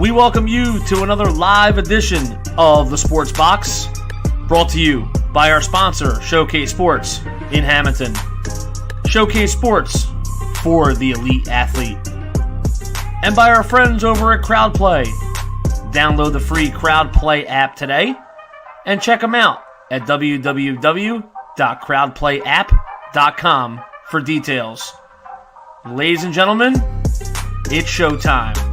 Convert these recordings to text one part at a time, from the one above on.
We welcome you to another live edition of the Sports Box, brought to you by our sponsor, Showcase Sports in Hamilton. Showcase Sports for the elite athlete. And by our friends over at CrowdPlay. Download the free CrowdPlay app today and check them out at www.crowdplayapp.com for details. Ladies and gentlemen, it's showtime.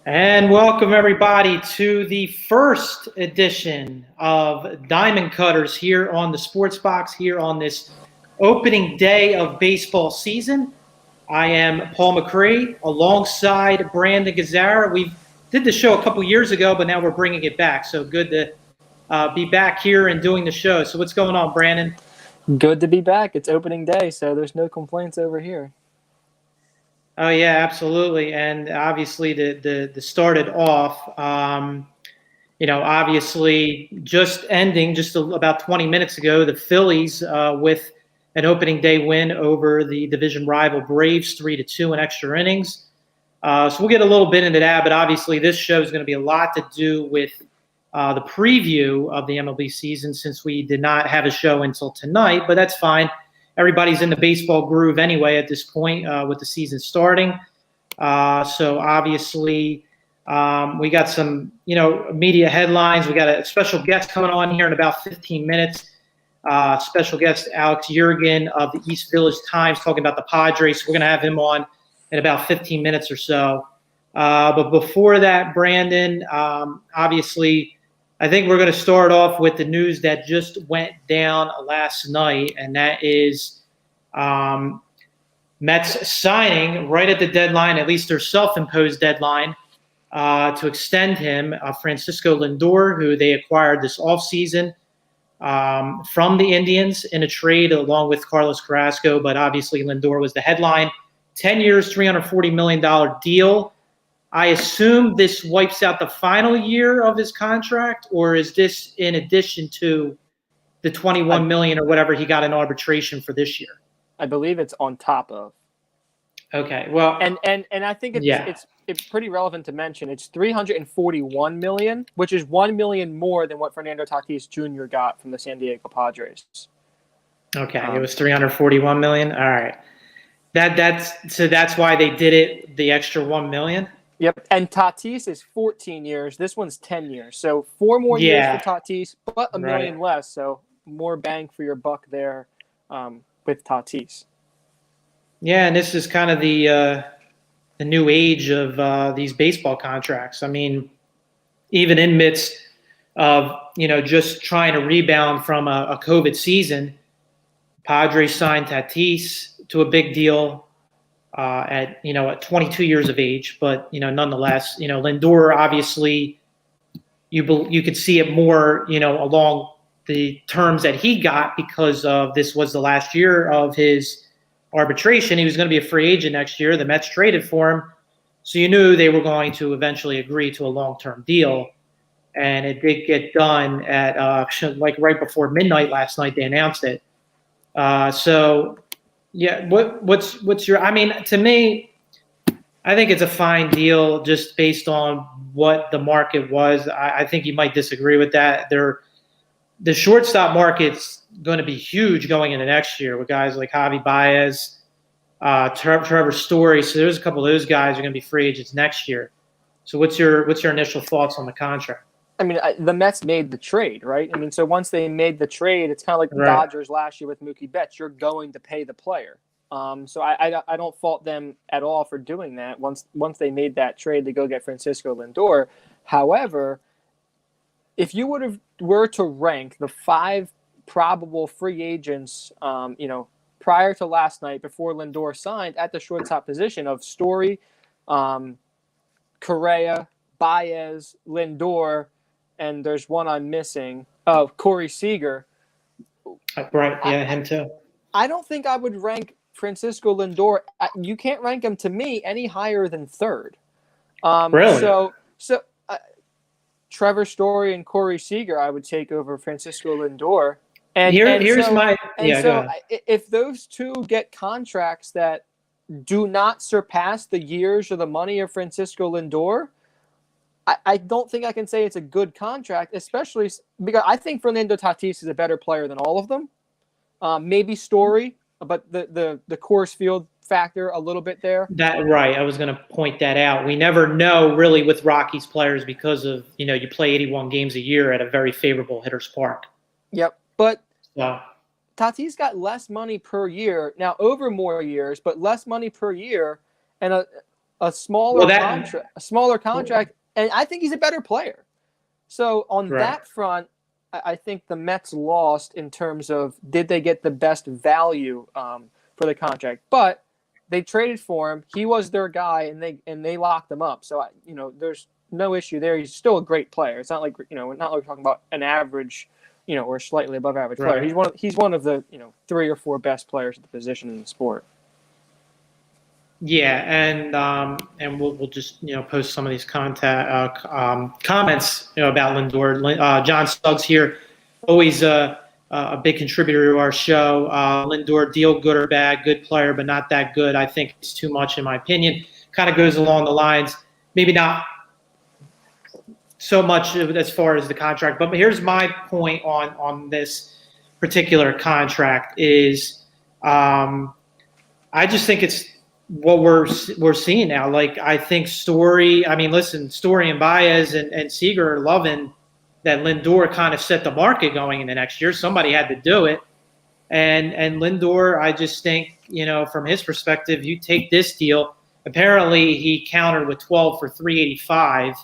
And welcome everybody to the first edition of Diamond Cutters here on the Sports Box, here on this opening day of baseball season. I am Paul McCree alongside Brandon Gazzara. We did the show a couple years ago, but now we're bringing it back. So good to be back here and doing the show. So what's going on, Brandon? Good to be back. It's opening day, so there's no complaints over here. Oh, yeah, absolutely. And obviously the started off, obviously just ending about 20 minutes ago, the Phillies with an opening day win over the division rival Braves, 3-2 in extra innings. So we'll get a little bit into that, but obviously this show is going to be a lot to do with the preview of the MLB season, since we did not have a show until tonight, but that's fine. Everybody's in the baseball groove anyway at this point with the season starting. So obviously we got some, media headlines. We got a special guest coming on here in about 15 minutes. Special guest Alex Yeargan of the East Village Times talking about the Padres. We're going to have him on in about 15 minutes or so. But before that, Brandon, obviously, I think we're going to start off with the news that just went down last night, and that is Mets signing right at the deadline, at least their self-imposed deadline, to extend him, Francisco Lindor, who they acquired this offseason from the Indians in a trade along with Carlos Carrasco, but obviously Lindor was the headline. 10 years, $340 million deal. I assume this wipes out the final year of his contract, or is this in addition to the $21 million or whatever he got in arbitration for this year? I believe it's on top of. Okay, well, and I think it's pretty relevant to mention it's $341 million, which is $1 million more than what Fernando Tatis Jr. got from the San Diego Padres. Okay, it was $341 million. All right, that's why they did it, the extra $1 million. Yep, and Tatis is 14 years. This one's 10 years. So 4 more years for Tatis, but $1 million less. So more bang for your buck there with Tatis. Yeah, and this is kind of the new age of these baseball contracts. I mean, even in midst of, just trying to rebound from a COVID season, Padres signed Tatis to a big deal. At 22 years of age, but nonetheless, Lindor, obviously you could see it more along the terms that he got, because of this was the last year of his arbitration. He was going to be a free agent next year. The Mets traded for him, so you knew they were going to eventually agree to a long-term deal, and it did get done at right before midnight last night. They announced it. Yeah, what's your? I mean, to me, I think it's a fine deal just based on what the market was. I think you might disagree with that. The shortstop market's going to be huge going into next year with guys like Javi Baez, Trevor Story. So there's a couple of those guys who are going to be free agents next year. So what's your initial thoughts on the contract? I mean, the Mets made the trade, right? I mean, so once they made the trade, it's kind of like the Dodgers last year with Mookie Betts. You're going to pay the player. So I don't fault them at all for doing that once they made that trade to go get Francisco Lindor. However, if you were to rank the 5 probable free agents, prior to last night, before Lindor signed, at the shortstop position of Story, Correa, Baez, Lindor, and there's one I'm missing. Oh, Corey Seager. Right, yeah, him too. I don't think I would rank Francisco Lindor. You can't rank him, to me, any higher than 3rd. Really? So Trevor Story and Corey Seager, I would take over Francisco Lindor. And here's so, my if those two get contracts that do not surpass the years or the money of Francisco Lindor, I don't think I can say it's a good contract, especially because I think Fernando Tatis is a better player than all of them. Maybe Story, but the Coors Field factor a little bit there. Right. I was going to point that out. We never know really with Rockies players because of, you play 81 games a year at a very favorable hitter's park. Yep. But So, Tatis got less money per year now over more years, but less money per year and a smaller contract. And I think he's a better player. So on that front, I think the Mets lost in terms of did they get the best value for the contract, but they traded for him. He was their guy, and they locked him up. So there's no issue there. He's still a great player. It's not like we're talking about an average, or slightly above average player. He's one of the 3 or 4 best players at the position in the sport. Yeah, and we'll just post some of these comments about Lindor. John Suggs here, always a big contributor to our show. Lindor, deal good or bad? Good player, but not that good. I think it's too much in my opinion. Kind of goes along the lines, maybe not so much as far as the contract, but here's my point on this particular contract is I just think it's what we're seeing now. Like, I think Story and Baez and Seager are loving that Lindor kind of set the market going in the next year. Somebody had to do it. And Lindor, I just think, from his perspective, you take this deal. Apparently he countered with 12 for 385.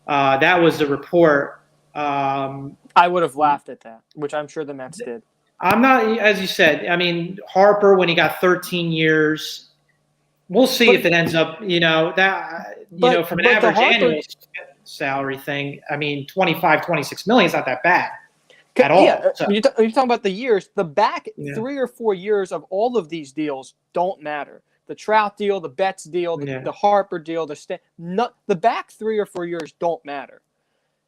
That was the report. I would have laughed at that, which I'm sure the Mets did. I'm not, as you said, Harper, when he got 13 years, we'll see if it ends up, from an average annual salary thing. 25, 26 million is not that bad at all. Yeah, so. You're talking about the years. The back 3 or 4 years of all of these deals don't matter. The Trout deal, the Betts deal, the Harper deal, the back 3 or 4 years don't matter.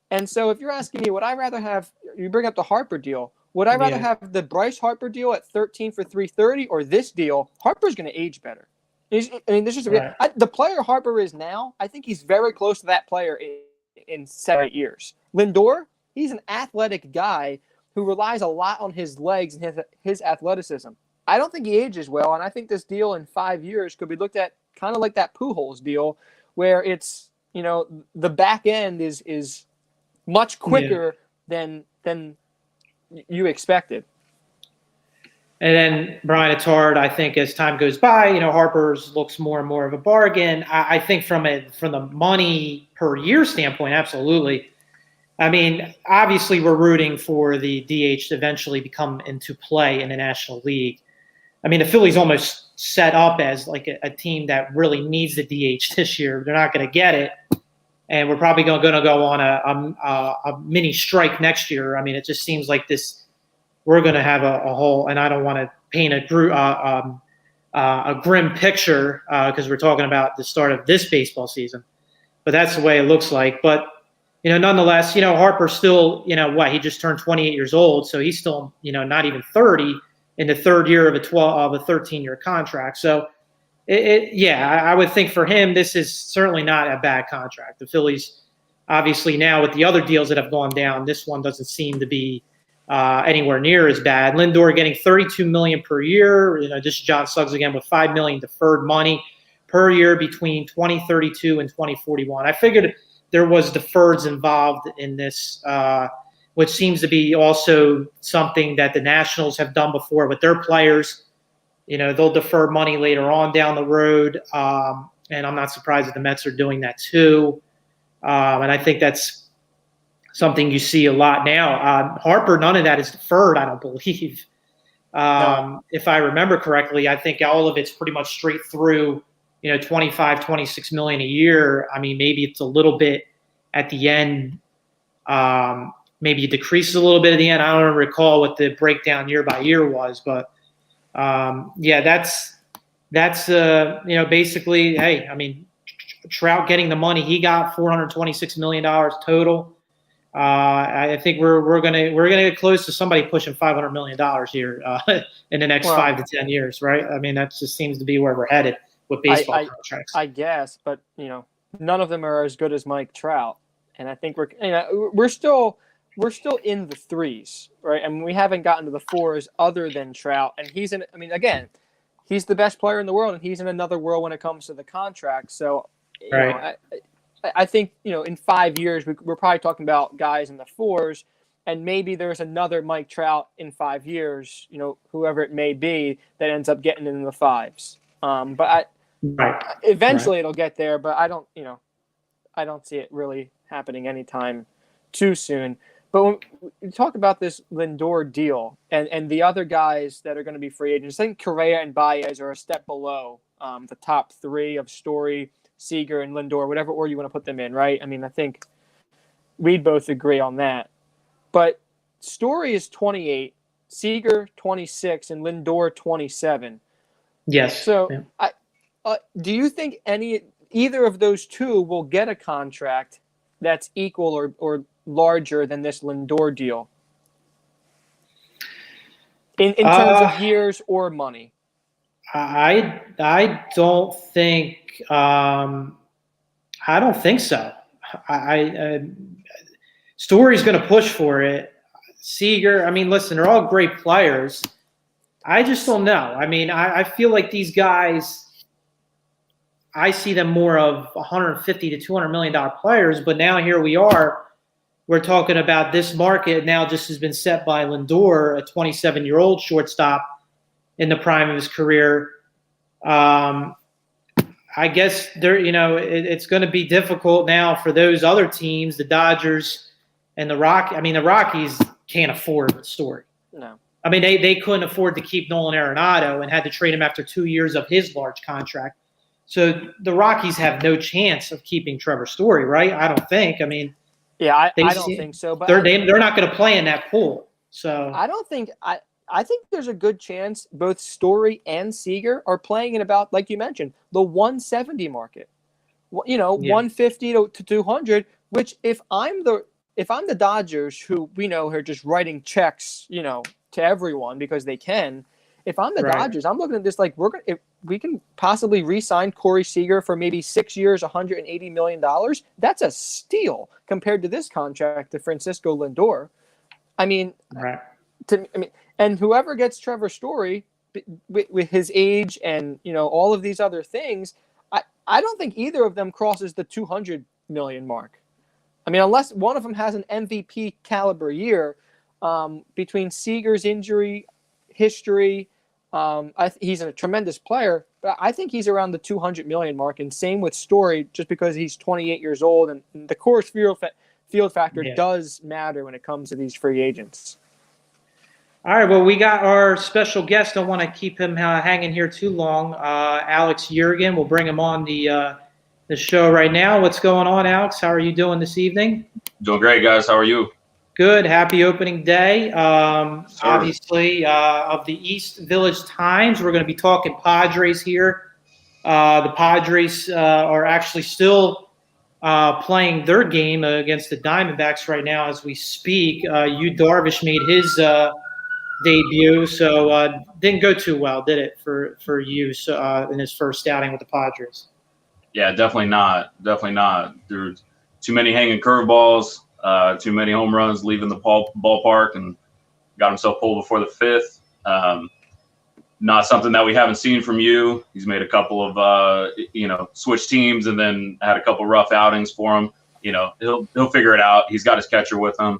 And so if you're asking me, would I rather have – you bring up the Harper deal. Would I rather have the Bryce Harper deal at 13 for 330 or this deal? Harper's going to age better. The player Harper is now, I think he's very close to that player in 7 or 8 years. Lindor, he's an athletic guy who relies a lot on his legs and his athleticism. I don't think he ages well, and I think this deal in 5 years could be looked at kind of like that Pujols deal, where it's the back end is much quicker than you expected. And then, Brian, it's hard, I think, as time goes by, Harper's looks more and more of a bargain. I think from the money per year standpoint, absolutely. Obviously, we're rooting for the DH to eventually become into play in the National League. The Phillies almost set up as like a team that really needs the DH this year. They're not going to get it. And we're probably going to go on a mini strike next year. It just seems like this – we're going to have a whole – and I don't want to paint a grim picture because we're talking about the start of this baseball season. But that's the way it looks like. But, nonetheless, Harper still, he just turned 28 years old. So he's still, not even 30 in the third year of a 13-year contract. So, I would think for him, this is certainly not a bad contract. The Phillies, obviously now with the other deals that have gone down, this one doesn't seem to be anywhere near as bad. Lindor getting $32 million per year. Just John Suggs again with $5 million deferred money per year between 2032 and 2041. I figured there was deferreds involved in this, which seems to be also something that the Nationals have done before with their players. They'll defer money later on down the road, and I'm not surprised that the Mets are doing that too. And I think that's something you see a lot now. Harper, none of that is deferred, I don't believe. No. If I remember correctly, I think all of it's pretty much straight through, 25, 26 million a year. Maybe it's a little bit at the end. Maybe it decreases a little bit at the end. I don't recall what the breakdown year by year was, but that's basically, hey, Trout getting the money he got, $426 million total. I think we're gonna get close to somebody pushing $500 million here in the next 5 to 10 years, right? I mean, that just seems to be where we're headed with baseball contracts. I guess, but none of them are as good as Mike Trout, and I think we're still in the threes, right? I mean, we haven't gotten to the fours other than Trout, and he's the best player in the world, and he's in another world when it comes to the contract. So, I think, in 5 years, we're probably talking about guys in the fours, and maybe there's another Mike Trout in 5 years, whoever it may be, that ends up getting in the fives. But eventually it'll get there, but I don't see it really happening anytime too soon. But when we talk about this Lindor deal and the other guys that are going to be free agents, I think Correa and Baez are a step below the top three of Story, Seager, and Lindor, whatever order you want to put them in, right? I mean, I think we'd both agree on that. But Story is 28, Seager 26, and Lindor 27. Yes. So, do you think either of those two will get a contract that's equal or larger than this Lindor deal in terms of years or money? I don't think so. Story's going to push for it. Seager, I mean, listen, they're all great players. I just don't know. I mean, I feel like these guys, I see them more of $150 to $200 million players, but now here we are. We're talking about this market now just has been set by Lindor, a 27-year-old shortstop in the prime of his career. I guess it's going to be difficult now for those other teams, the Dodgers and the Rockies. I mean, the Rockies can't afford Story. No. I mean, they couldn't afford to keep Nolan Arenado and had to trade him after 2 years of his large contract. So the Rockies have no chance of keeping Trevor Story, right? I don't think. I mean, yeah, I don't think so. But they're not going to play in that pool. So I don't think I think there's a good chance both Story and Seager are playing in about, like you mentioned, the 170 market. 150 to 200. Which if I'm the Dodgers, who we know are just writing checks, to everyone because they can. If I'm the Dodgers, I'm looking at this like if we can possibly re-sign Corey Seager for maybe 6 years, $180 million. That's a steal compared to this contract to Francisco Lindor. I mean, and whoever gets Trevor Story with his age and all of these other things, I don't think either of them crosses the 200 million mark. I mean, unless one of them has an MVP caliber year, between Seager's injury history. He's a tremendous player, but I think he's around the 200 million mark, and same with Story, just because he's 28 years old, and the Coors Field factor does matter when it comes to these free agents. All right, well, we got our special guest. Don't want to keep him hanging here too long. Alex Yeargan, we'll bring him on the show right now. What's going on, Alex? How are you doing this evening? Doing great, guys. How are you? Good. Happy opening day. Obviously, of the East Village Times, we're going to be talking Padres here. The Padres are actually still playing their game against the Diamondbacks right now as we speak. Yu Darvish made his debut, so didn't go too well, did it, for Yu in his first outing with the Padres? Yeah, definitely not. Definitely not. There's too many hanging curveballs. Too many home runs leaving the ballpark, and got himself pulled before the fifth. Not something that we haven't seen from you. He's made a couple of switch teams, and then had a couple rough outings for him. He'll figure it out. He's got his catcher with him.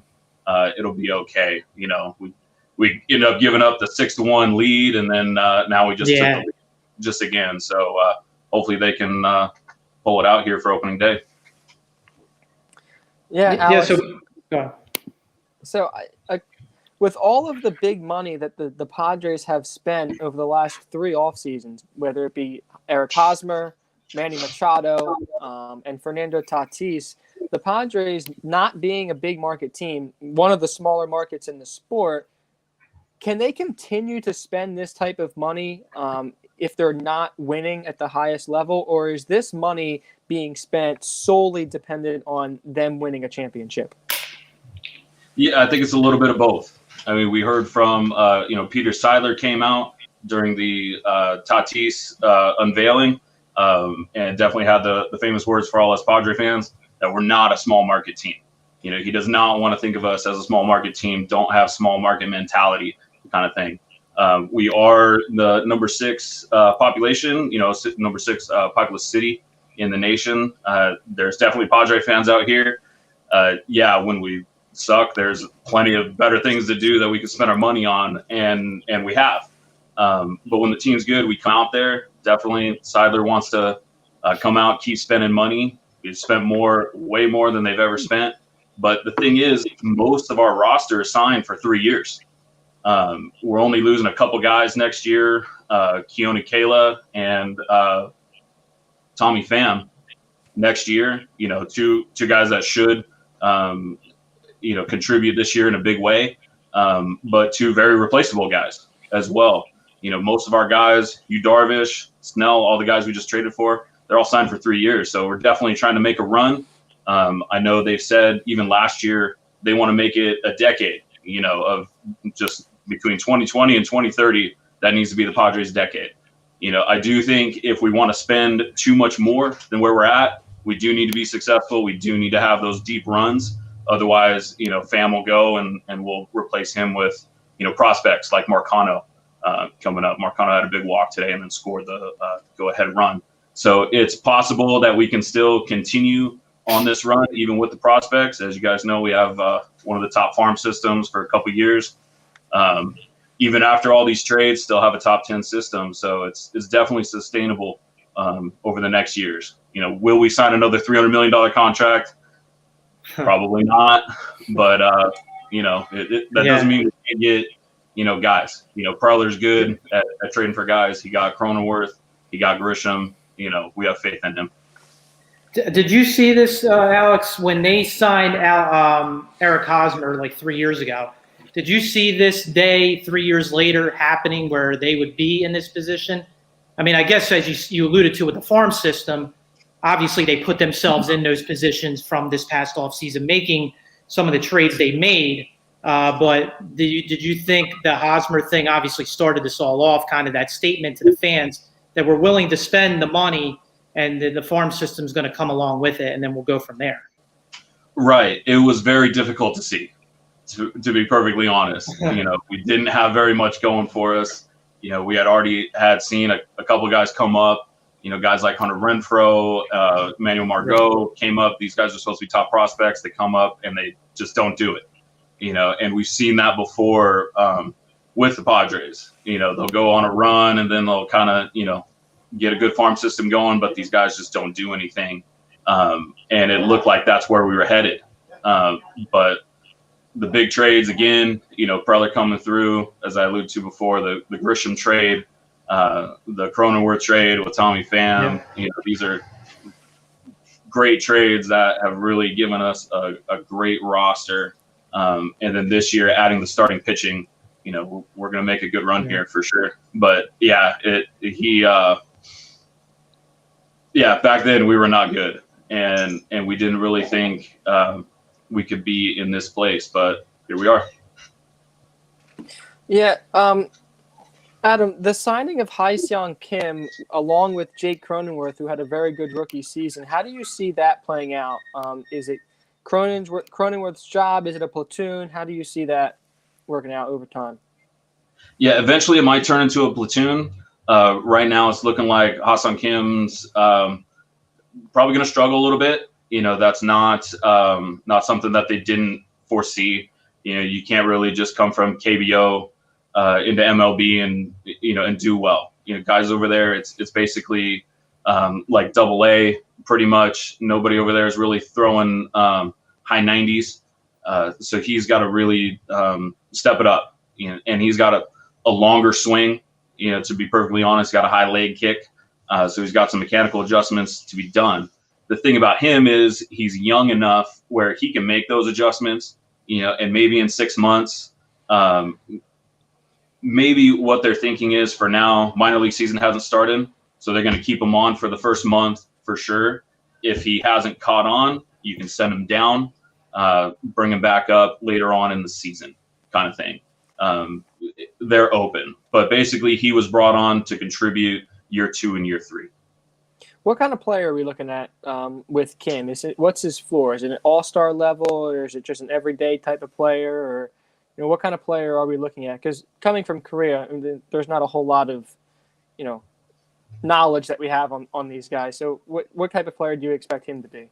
It'll be okay. We ended up giving up the 6-1 lead, and then now we just took the lead just again. So hopefully they can pull it out here for opening day. Yeah, Alex, go on. So with all of the big money that the Padres have spent over the last 3 off seasons, whether it be Eric Hosmer, Manny Machado, and Fernando Tatis, the Padres not being a big market team, one of the smaller markets in the sport, can they continue to spend this type of money if they're not winning at the highest level, or is this money being spent solely dependent on them winning a championship? Yeah, I think it's a little bit of both. I mean, we heard from, Peter Seidler came out during the Tatis unveiling, and definitely had the famous words for all us Padre fans that we're not a small market team. He does not want to think of us as a small market team, don't have small market mentality kind of thing. We are the number 6 population, number 6 populous city in the nation. There's definitely Padre fans out here. When we suck, there's plenty of better things to do that we can spend our money on, and we have. But when the team's good, we come out there. Definitely, Seidler wants to come out, keep spending money. We've spent way more than they've ever spent. But the thing is, most of our roster is signed for 3 years. We're only losing a couple guys next year, Keone Kayla and Tommy Pham next year. Two guys that should contribute this year in a big way, but 2 very replaceable guys as well. Most of our guys, Yu Darvish, Snell, all the guys we just traded for, they're all signed for 3 years. So we're definitely trying to make a run. I know they've said even last year they want to make it a decade, of just between 2020 and 2030, that needs to be the Padres' decade. I do think if we want to spend too much more than where we're at, we do need to be successful. We do need to have those deep runs. Otherwise, Pham will go and we'll replace him with, prospects like Marcano coming up. Marcano had a big walk today and then scored the go-ahead run. So it's possible that we can still continue on this run, even with the prospects. As you guys know, we have one of the top farm systems for a couple years. Even after all these trades, still have a top 10 system. So it's definitely sustainable over the next years. Will we sign another $300 million contract? Probably not. But, that doesn't mean we can't get, guys. Parler's good at trading for guys. He got Cronenworth. He got Grisham. We have faith in him. Did you see this, Alex, when they signed Eric Hosmer like 3 years ago? Did you see this day 3 years later happening where they would be in this position? I mean, I guess as you alluded to with the farm system, obviously they put themselves in those positions from this past offseason, making some of the trades they made. But did you think the Hosmer thing obviously started this all off, kind of that statement to the fans that we're willing to spend the money and the farm system's going to come along with it, and then we'll go from there? Right. It was very difficult to see, to be perfectly honest. We didn't have very much going for us. We had already seen a couple of guys come up. Guys like Hunter Renfroe, Emmanuel Margot came up. These guys are supposed to be top prospects. They come up and they just don't do it. And we've seen that before with the Padres. They'll go on a run and then they'll kind of, get a good farm system going, but these guys just don't do anything. And it looked like that's where we were headed. But the big trades, again, Preller coming through, as I alluded to before, the Grisham trade, the Cronenworth trade with Tommy Pham. These are great trades that have really given us a great roster. And then this year, adding the starting pitching, we're going to make a good run here for sure. But back then we were not good, and we didn't really think we could be in this place, but here we are. Yeah, Adam, the signing of Hyseong Kim along with Jake Cronenworth, who had a very good rookie season, how do you see that playing out? Is it Cronenworth's job? Is it a platoon? How do you see that working out over time? Yeah, eventually it might turn into a platoon. Right now it's looking like Hyseong Kim's probably going to struggle a little bit. That's not something that they didn't foresee. You can't really just come from KBO into MLB and do well. Guys over there, it's basically like AA pretty much. Nobody over there is really throwing high 90s. So he's got to really step it up. And he's got a longer swing. To be perfectly honest, got a high leg kick. So he's got some mechanical adjustments to be done. The thing about him is he's young enough where he can make those adjustments, and maybe in 6 months, maybe what they're thinking is for now, minor league season hasn't started. So they're going to keep him on for the first month for sure. If he hasn't caught on, you can send him down. bring him back up later on in the season kind of thing. They're open. But basically, he was brought on to contribute year 2 and year 3. What kind of player are we looking at with Kim? What's his floor? Is it an all-star level, or is it just an everyday type of player? Or what kind of player are we looking at? Because coming from Korea, there's not a whole lot of knowledge that we have on these guys. So what type of player do you expect him to be?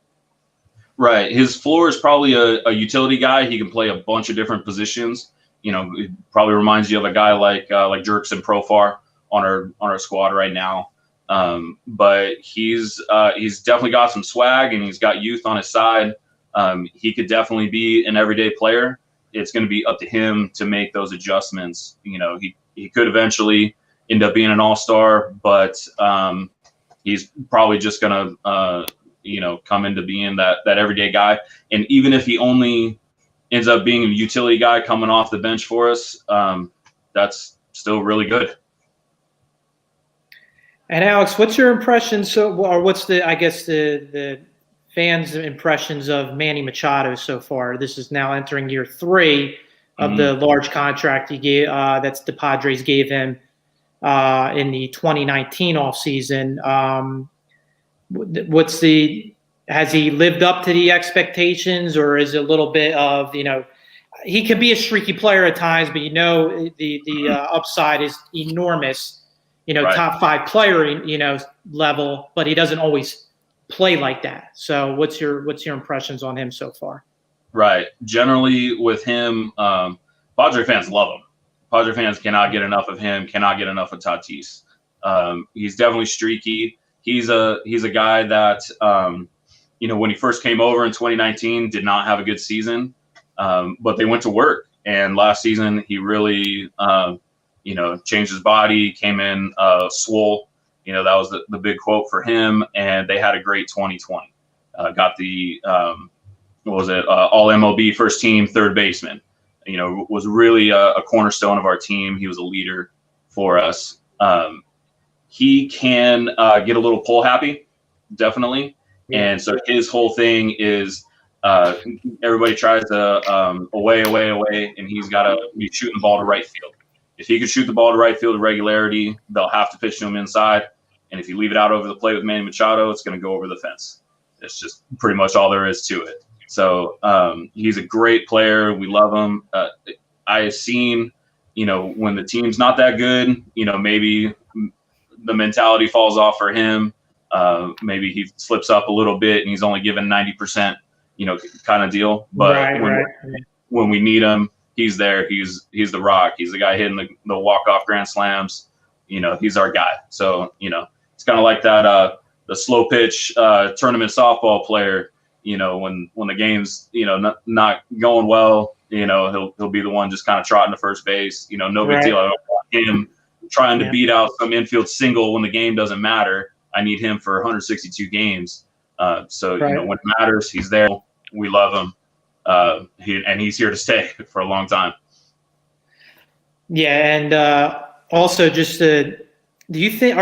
Right. His floor is probably a utility guy. He can play a bunch of different positions. It probably reminds you of a guy like Jerkson Profar on our squad right now. But he's definitely got some swag, and he's got youth on his side. He could definitely be an everyday player. It's going to be up to him to make those adjustments. He could eventually end up being an all-star, but he's probably just going to come into being that everyday guy. And even if he only ends up being a utility guy coming off the bench for us, that's still really good. And Alex, what's your impression? Or what's the fans' impressions of Manny Machado so far? This is now entering year 3 of the large contract he gave. That's the Padres gave him in the 2019 offseason. Has he lived up to the expectations, or is it a little bit of he can be a streaky player at times, but the upside is enormous. Right. Top 5 player, level, but he doesn't always play like that. So what's your impressions on him so far? Right. Generally with him, Padre fans love him. Padre fans cannot get enough of him, cannot get enough of Tatis. He's definitely streaky. He's a guy that, when he first came over in 2019, did not have a good season, but they went to work. And last season, he really, changed his body, came in swole. That was the big quote for him. And they had a great 2020. Got the, all MLB first team, third baseman. Was really a cornerstone of our team. He was a leader for us. He can get a little pull happy, definitely. Yeah. And so his whole thing is everybody tries to away, and he's got to be shooting the ball to right field. If he could shoot the ball to right field with regularity, they'll have to pitch to him inside. And if you leave it out over the plate with Manny Machado, it's going to go over the fence. It's just pretty much all there is to it. So he's a great player. We love him. I've seen, when the team's not that good, maybe the mentality falls off for him. Maybe he slips up a little bit and he's only given 90%, kind of deal. But when we need him, he's there. He's the rock. He's the guy hitting the walk-off grand slams. He's our guy. So, it's kind of like that the slow pitch tournament softball player. When the game's not going well, he'll be the one just kind of trotting to first base. No big deal. I don't want him trying to beat out some infield single when the game doesn't matter. I need him for 162 games. When it matters, he's there. We love him. He's here to stay for a long time. Yeah, and also just do you think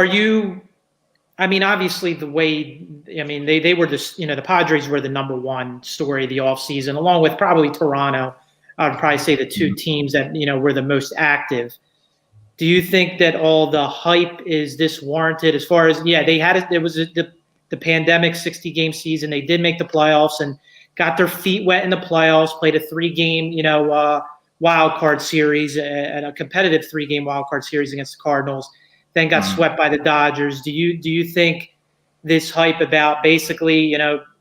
obviously they were just the Padres were the number one story of the offseason, along with probably Toronto. I would probably say the 2 teams that were the most active. Do you think that all the hype is this warranted? As far as there was the pandemic 60-game season. They did make the playoffs and got their feet wet in the playoffs. Played a 3-game wild card series and a competitive 3-game wild card series against the Cardinals. Then got swept by the Dodgers. Do you think this hype about basically,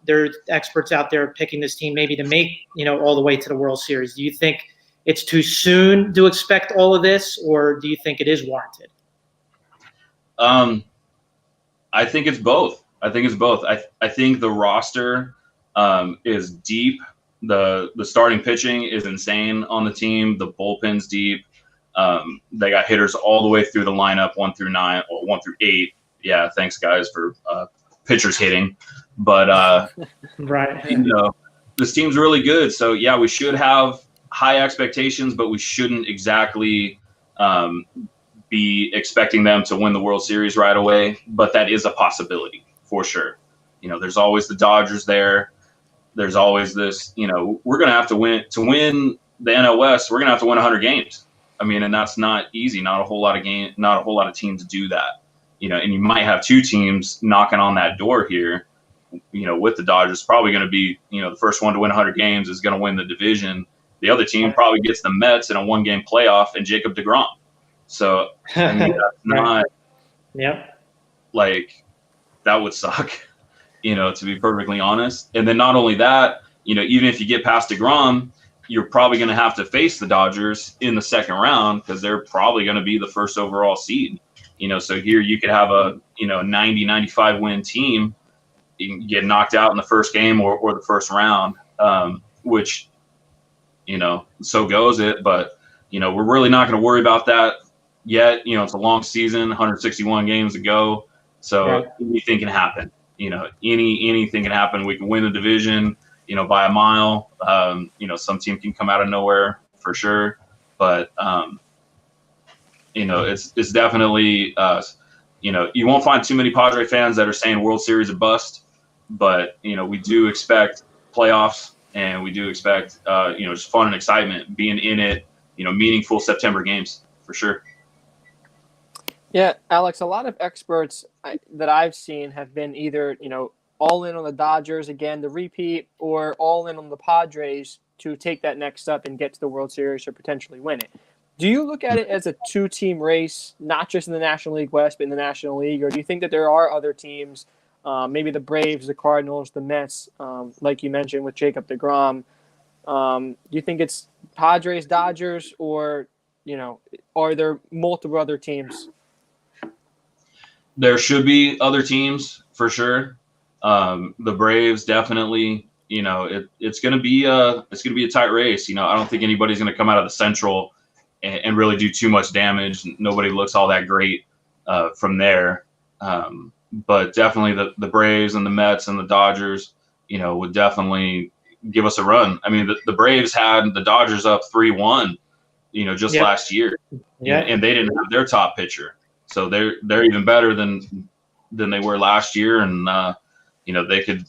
there are experts out there picking this team maybe to make, all the way to the World Series? Do you think it's too soon to expect all of this, or do you think it is warranted? I think it's both. I think the roster is deep. The starting pitching is insane on the team. The bullpen's deep. They got hitters all the way through the lineup, 1 through 9 or 1 through 8. Yeah, thanks guys for pitchers hitting. But this team's really good. So yeah, we should have high expectations, but we shouldn't exactly be expecting them to win the World Series right away. But that is a possibility for sure. There's always the Dodgers there. there's always this, we're going to have to win the NL West. We're going to have to win 100 games. I mean, and that's not easy. Not a whole lot of teams do that, and you might have two teams knocking on that door here, with the Dodgers probably going to be, the first one to win 100 games is going to win the division. The other team probably gets the Mets in a 1-game playoff and Jacob deGrom. So, I mean, that's not like, that would suck, to be perfectly honest. And then not only that, even if you get past deGrom, you're probably going to have to face the Dodgers in the second round because they're probably going to be the first overall seed. So here you could have a 90, 95 win team, you can get knocked out in the first game or the first round, which, so goes it. But, we're really not going to worry about that yet. It's a long season, 161 games to go. So anything can happen. Anything can happen. We can win the division, by a mile. Some team can come out of nowhere for sure. But, it's definitely, you won't find too many Padre fans that are saying World Series a bust. But, we do expect playoffs, and we do expect, just fun and excitement being in it, meaningful September games for sure. Yeah, Alex, a lot of experts that I've seen have been either, all in on the Dodgers again, the repeat, or all in on the Padres to take that next step and get to the World Series or potentially win it. Do you look at it as a two-team race, not just in the National League West, but in the National League, or do you think that there are other teams, maybe the Braves, the Cardinals, the Mets, like you mentioned with Jacob deGrom? Do you think it's Padres, Dodgers, or, are there multiple other teams? There should be other teams for sure. The Braves definitely, it's going to be a tight race. I don't think anybody's going to come out of the Central and really do too much damage. Nobody looks all that great from there. But definitely the Braves and the Mets and the Dodgers, would definitely give us a run. I mean, the Braves had the Dodgers up 3-1, just last year. Yeah. And they didn't have their top pitcher. So they're even better than they were last year. And, they could,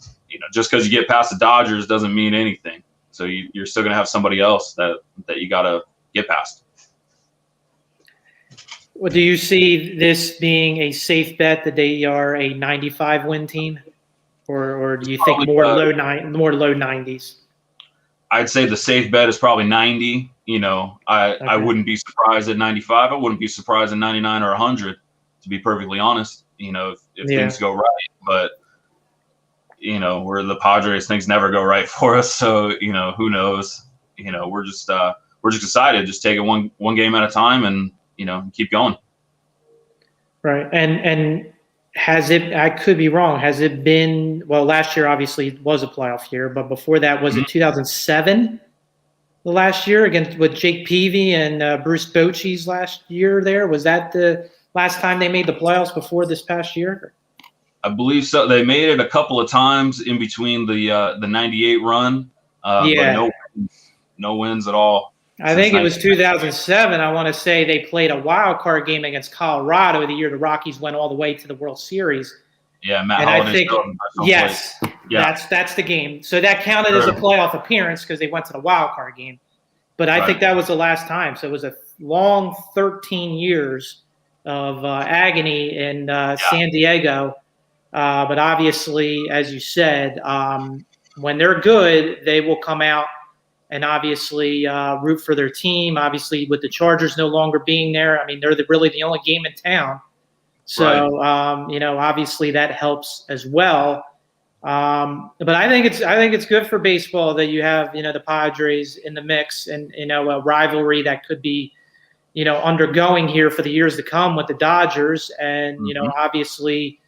just because you get past the Dodgers doesn't mean anything. So you're still going to have somebody else that you got to get past. Well, do you see this being a safe bet that they are a 95 win team, or do you think more low 90s? I'd say the safe bet is probably 90. I wouldn't be surprised at 95. I wouldn't be surprised at 99 or 100, to be perfectly honest. If things go right, but we're the Padres, things never go right for us. So who knows? We're just excited. Just take it one game at a time and keep going. Right. And has it, I could be wrong, has it been, well, last year obviously was a playoff year, but before that, was it 2007, the last year against with Jake Peavy and Bruce Bochy's last year there? Was that the last time they made the playoffs before this past year? I believe so. They made it a couple of times in between the 98 run, but no wins at all. I think it was 2007. I want to say they played a wild card game against Colorado the year the Rockies went all the way to the World Series. Yeah, Matt and Holliday. I think yes, that's the game. So that counted as a playoff appearance because they went to the wild card game. But I think that was the last time. So it was a long 13 years of agony in San Diego. But obviously, as you said, when they're good, they will come out and obviously root for their team. Obviously, with the Chargers no longer being there, I mean, they're really the only game in town. So, obviously that helps as well. But I think it's good for baseball that you have, the Padres in the mix and, a rivalry that could be, undergoing here for the years to come with the Dodgers and, obviously,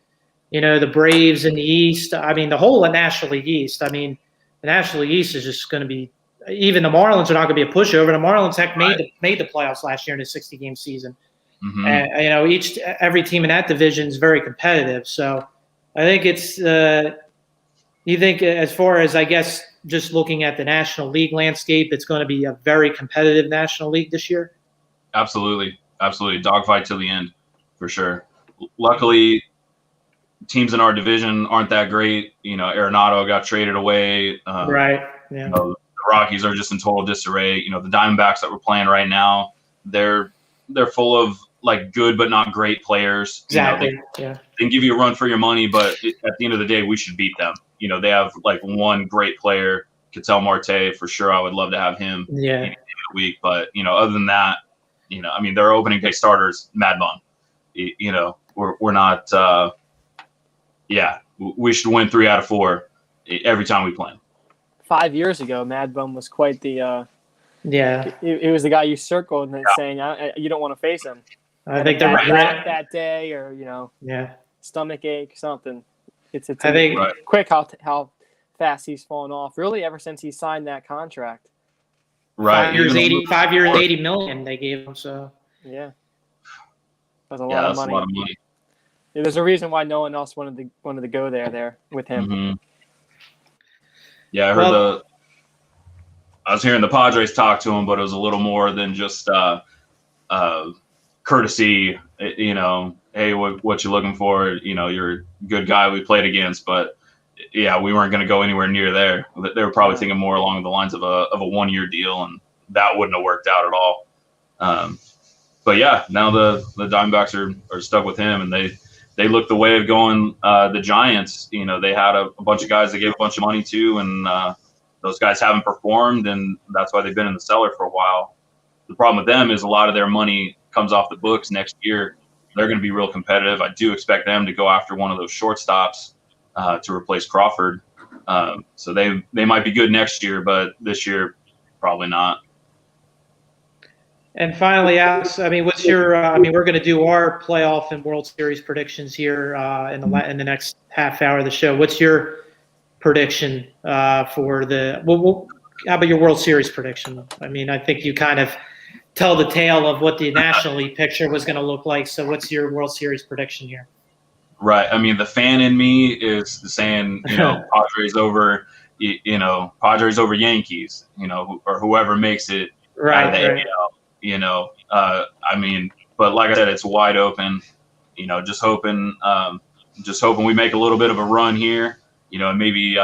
the Braves in the East. I mean, the whole National League East. I mean, the National League East is just going to be, even the Marlins are not going to be a pushover. The Marlins made the playoffs last year in a 60-game season. Mm-hmm. And, every team in that division is very competitive. So I think it's, you think as far as, I guess, just looking at the National League landscape, it's going to be a very competitive National League this year? Absolutely. Absolutely. Dogfight till the end, for sure. Luckily, teams in our division aren't that great. Arenado got traded away. Right. Yeah. The Rockies are just in total disarray. The Diamondbacks that we're playing right now, they're full of like good but not great players. Exactly. They can give you a run for your money, but at the end of the day, we should beat them. They have like one great player, Ketel Marte, for sure. I would love to have him in the week, but other than that, their opening day starters, Mad Bum. We're not. We should win 3 out of 4 every time we play. 5 years ago, Mad Bum was quite the. It was the guy you circled and saying you don't want to face him. I think they're that day, or stomach ache, something. It's quick how fast he's fallen off. Really, ever since he signed that contract. Right. 5 years, $80 million they gave him. So yeah, that's a lot of money. A lot of money. Yeah, there's a reason why no one else wanted to go there with him. Mm-hmm. Yeah, I was hearing the Padres talk to him, but it was a little more than just courtesy. Hey, what you looking for? You're a good guy we played against, but yeah, we weren't going to go anywhere near there. They were probably thinking more along the lines of a 1-year deal, and that wouldn't have worked out at all. But yeah, now the Diamondbacks are stuck with him, and they look the way of going the Giants. They had a bunch of guys they gave a bunch of money to, and those guys haven't performed, and that's why they've been in the cellar for a while. The problem with them is a lot of their money comes off the books next year. They're going to be real competitive. I do expect them to go after one of those shortstops to replace Crawford. So they might be good next year, but this year probably not. And finally, Alex, what's your? We're going to do our playoff and World Series predictions here in the next half hour of the show. What's your prediction for the? How about your World Series prediction? I think you kind of tell the tale of what the National League picture was going to look like. So, what's your World Series prediction here? Right. The fan in me is saying, Padres over, Padres over Yankees, or whoever makes it out of the AL. But like I said, it's wide open. Just hoping we make a little bit of a run here. And maybe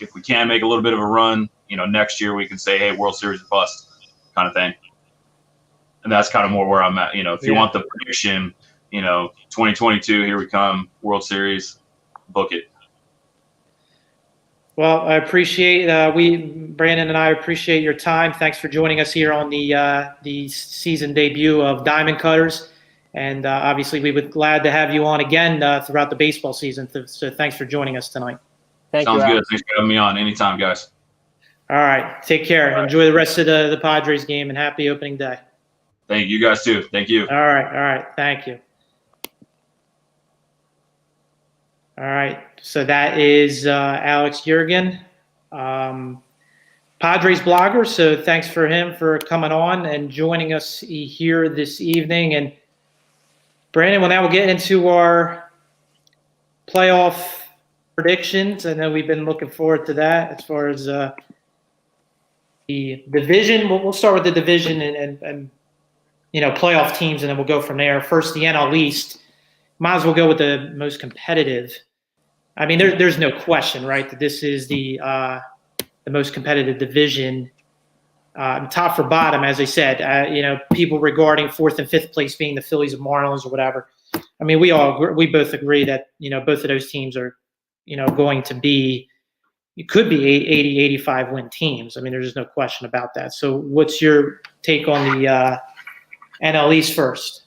if we can make a little bit of a run, next year we can say, hey, World Series bust kind of thing. And that's kind of more where I'm at. If you want the prediction, 2022, here we come, World Series, book it. Well, I appreciate Brandon and I appreciate your time. Thanks for joining us here on the season debut of Diamond Cutters. And obviously, we would glad to have you on again throughout the baseball season. So thanks for joining us tonight. Sounds good. Thanks for having me on. Anytime, guys. All right. Take care. Enjoy the rest of the Padres game, and happy opening day. Thank you guys, too. Thank you. All right. Thank you. All right. So that is Alex Yeargan, Padres blogger. So thanks for him for coming on and joining us here this evening. And Brandon, well, now we'll get into our playoff predictions. I know we've been looking forward to that as far as the division. We'll start with the division and playoff teams, and then we'll go from there. First, the NL East. Might as well go with the most competitive. There's no question, right, that this is the most competitive division, top for bottom, as I said. People regarding 4th and 5th place being the Phillies and Marlins or whatever. We both agree that both of those teams are going to be. It could be 80, 85 win teams. There's just no question about that. So, what's your take on the NL East first?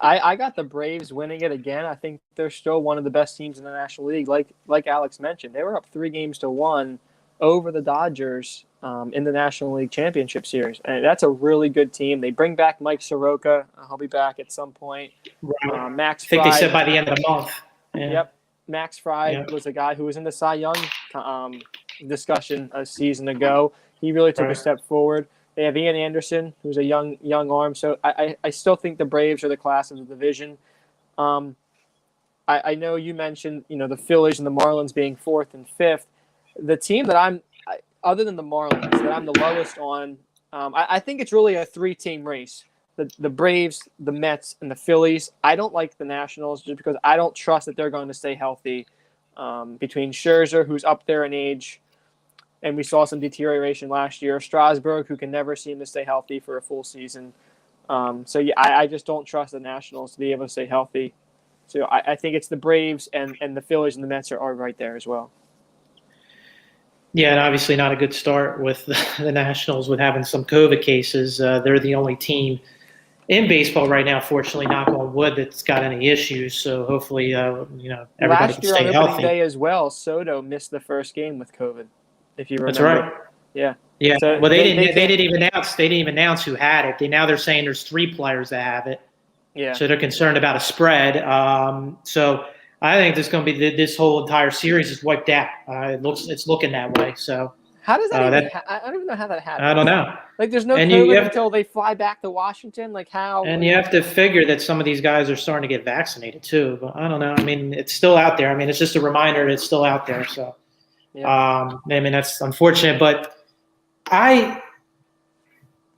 I got the Braves winning it again. I think they're still one of the best teams in the National League. Like Alex mentioned, they were up 3-1 over the Dodgers in the National League Championship Series. And that's a really good team. They bring back Mike Soroka. He'll be back at some point. Right. Max I think Fried, they said by the end of the month. Yeah. Yep. Max Fried was a guy who was in the Cy Young discussion a season ago. He really took a step forward. They have Ian Anderson, who's a young arm. So I still think the Braves are the class of the division. I know you mentioned, the Phillies and the Marlins being 4th and 5th. The team that other than the Marlins, that I'm the lowest on, I think it's really a 3-team race. the Braves, the Mets, and the Phillies. I don't like the Nationals just because I don't trust that they're going to stay healthy. Between Scherzer, who's up there in age, and we saw some deterioration last year, Strasburg, who can never seem to stay healthy for a full season. I just don't trust the Nationals to be able to stay healthy. So I think it's the Braves and the Phillies and the Mets are right there as well. Yeah, and obviously not a good start with the Nationals with having some COVID cases. They're the only team in baseball right now, fortunately, knock on wood, that's got any issues. So hopefully, everybody Last can year stay on healthy. opening day as well, Soto missed the first game with COVID, if you remember. That's right. Yeah. Yeah. So well, they didn't even announce who had it. They're saying there's 3 players that have it. Yeah. So they're concerned about a spread. So I think this is going to be this whole entire series is wiped out. It's looking that way. So how does that even? I don't even know how that happens. I don't know. Like, there's no And COVID until they fly back to Washington. Like, how? And you have to figure that some of these guys are starting to get vaccinated too. But I don't know. I mean, it's still out there. I mean, it's just a reminder that it's still out there. So, Yeah. I mean, that's unfortunate. But I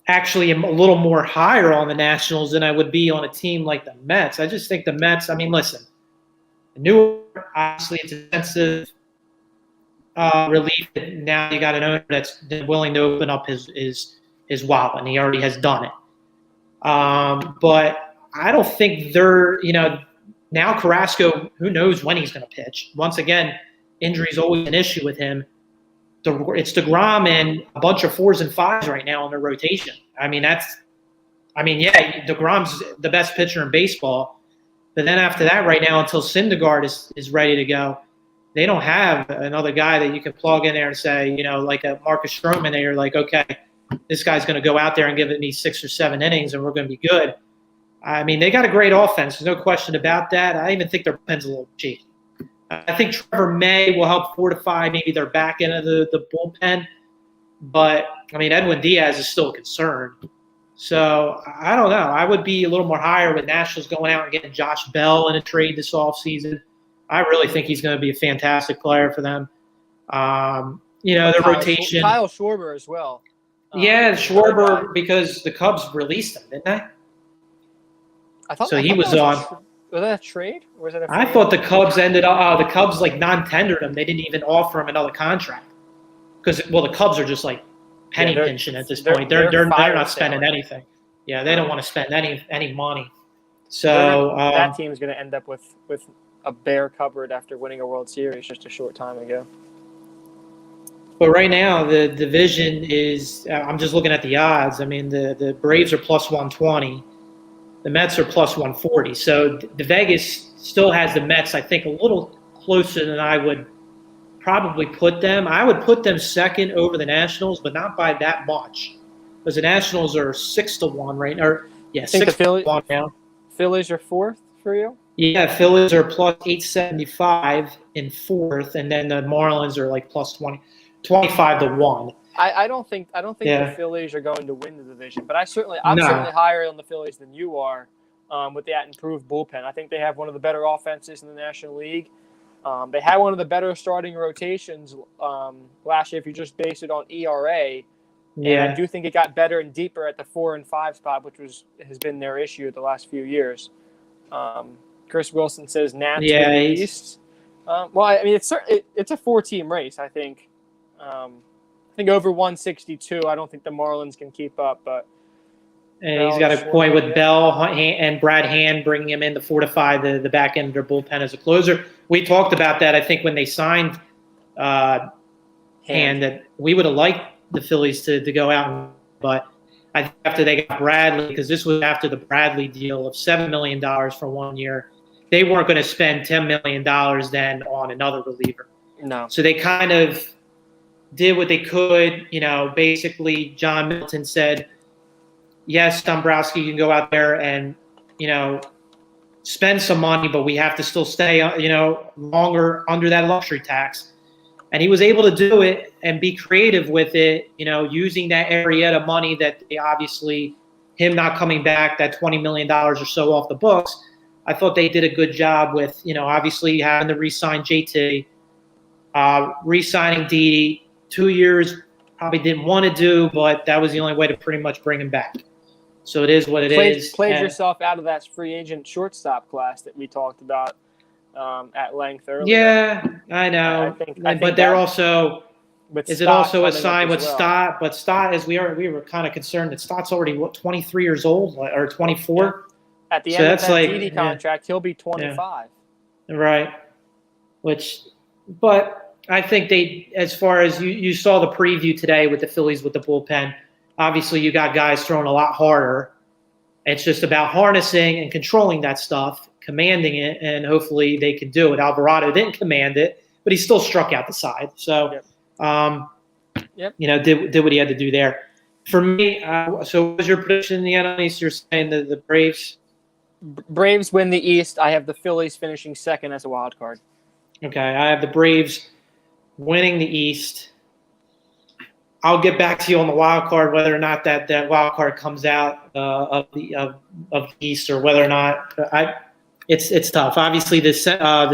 actually am a little more higher on the Nationals than I would be on a team like the Mets. I just think the Mets. I mean, listen, New York, obviously, it's expensive. Relief that now you got an owner that's willing to open up his wallet, and he already has done it. But I don't think they're, now Carrasco, who knows when he's going to pitch. Once again, injury is always an issue with him. It's DeGrom and a bunch of 4s and 5s right now in their rotation. DeGrom's the best pitcher in baseball. But then after that, right now, until Syndergaard is ready to go, they don't have another guy that you can plug in there and say, like a Marcus Stroman, they're like, okay, this guy's going to go out there and give me 6 or 7 innings and we're going to be good. I mean, they got a great offense. There's no question about that. I even think their pen's a little cheeky. I think Trevor May will help fortify maybe their back end of the bullpen. But, I mean, Edwin Diaz is still a concern. So, I don't know. I would be a little more higher with Nationals going out and getting Josh Bell in a trade this offseason. I really think he's going to be a fantastic player for them. Their rotation. Kyle Schwarber as well. Schwarber, because the Cubs released him, didn't they? I thought he was on. Was that a trade? Or was that I thought the Cubs ended up. The Cubs non-tendered him. They didn't even offer him another contract because the Cubs are just like penny pinching at this point. They're not spending anything. Yeah, they don't want to spend any money. So that team is going to end up with a bare cupboard after winning a World Series just a short time ago. But right now, the division is I'm just looking at the odds. I mean, the Braves are plus 120. The Mets are plus 140. So the Vegas still has the Mets, I think, a little closer than I would probably put them. I would put them second over the Nationals, but not by that much. Because the Nationals are 6-1 right now. Yeah, 6-1 now. Phillies are fourth for you? Yeah, Phillies are plus 875 in fourth, and then the Marlins are like plus 25-1. I don't think the Phillies are going to win the division, but I'm certainly higher on the Phillies than you are with that improved bullpen. I think they have one of the better offenses in the National League. They had one of the better starting rotations last year if you just base it on ERA. Yeah. And I do think it got better and deeper at the 4 and 5 spot, which has been their issue the last few years. Chris Wilson says Nats win the East. It's a 4-team race, I think. I think over 162. I don't think the Marlins can keep up, but and he's got a point with Bell and Brad Hand bringing him in to fortify the back end of their bullpen as a closer. We talked about that, I think, when they signed Hand, that we would have liked the Phillies to go out, but I think after they got Bradley, because this was after the Bradley deal of $7 million for 1 year, they weren't going to spend $10 million then on another reliever. No. So they kind of did what they could. Basically John Middleton said, yes, Dombrowski, you can go out there and, spend some money, but we have to still stay, longer under that luxury tax. And he was able to do it and be creative with it, using that Arrieta money that they obviously, him not coming back, that $20 million or so off the books. I thought they did a good job with, obviously having to re-sign JT, re-signing Didi. 2 years probably didn't want to do, but that was the only way to pretty much bring him back. So it is what it is. Played yourself out of that free agent shortstop class that we talked about at length earlier. Yeah, I know. I think but they're also. Is it also a sign with well. Stott? But Stott, as we were kind of concerned that Stott's already 23 years old or 24. Yeah. At the end of that Didi contract, he'll be 25. Yeah. Right. But I think as far as you saw the preview today with the Phillies with the bullpen, obviously you got guys throwing a lot harder. It's just about harnessing and controlling that stuff, commanding it, and hopefully they can do it. Alvarado didn't command it, but he still struck out the side. So. Yep. Did what he had to do there. For me, so what was your prediction in the NL East? You're saying the Braves? Braves win the East. I have the Phillies finishing second as a wild card. Okay, I have the Braves winning the East. I'll get back to you on the wild card, whether or not that wild card comes out of the East, or whether or not it's tough. Obviously, the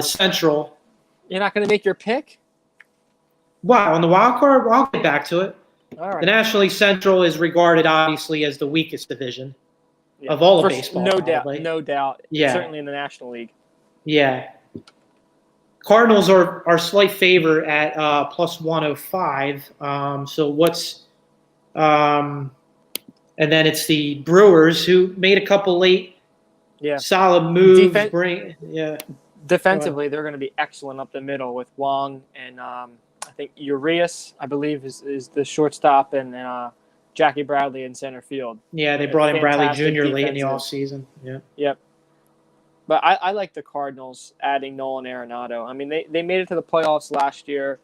Central. You're not going to make your pick? Wow, on the wild card, I'll get back to it. All right. The National League Central is regarded, obviously, as the weakest division of all of baseball. No doubt. Yeah. Certainly in the National League. Yeah. Cardinals are slight favor at plus 105. So what's and then it's the Brewers, who made a couple late solid moves. Defensively, they're going to be excellent up the middle with Wong and I think Urias, I believe, is the shortstop, and Jackie Bradley in center field. Yeah, they brought in Bradley Jr. late in the offseason. Yeah. Yep. But I like the Cardinals adding Nolan Arenado. I mean, they made it to the playoffs last year.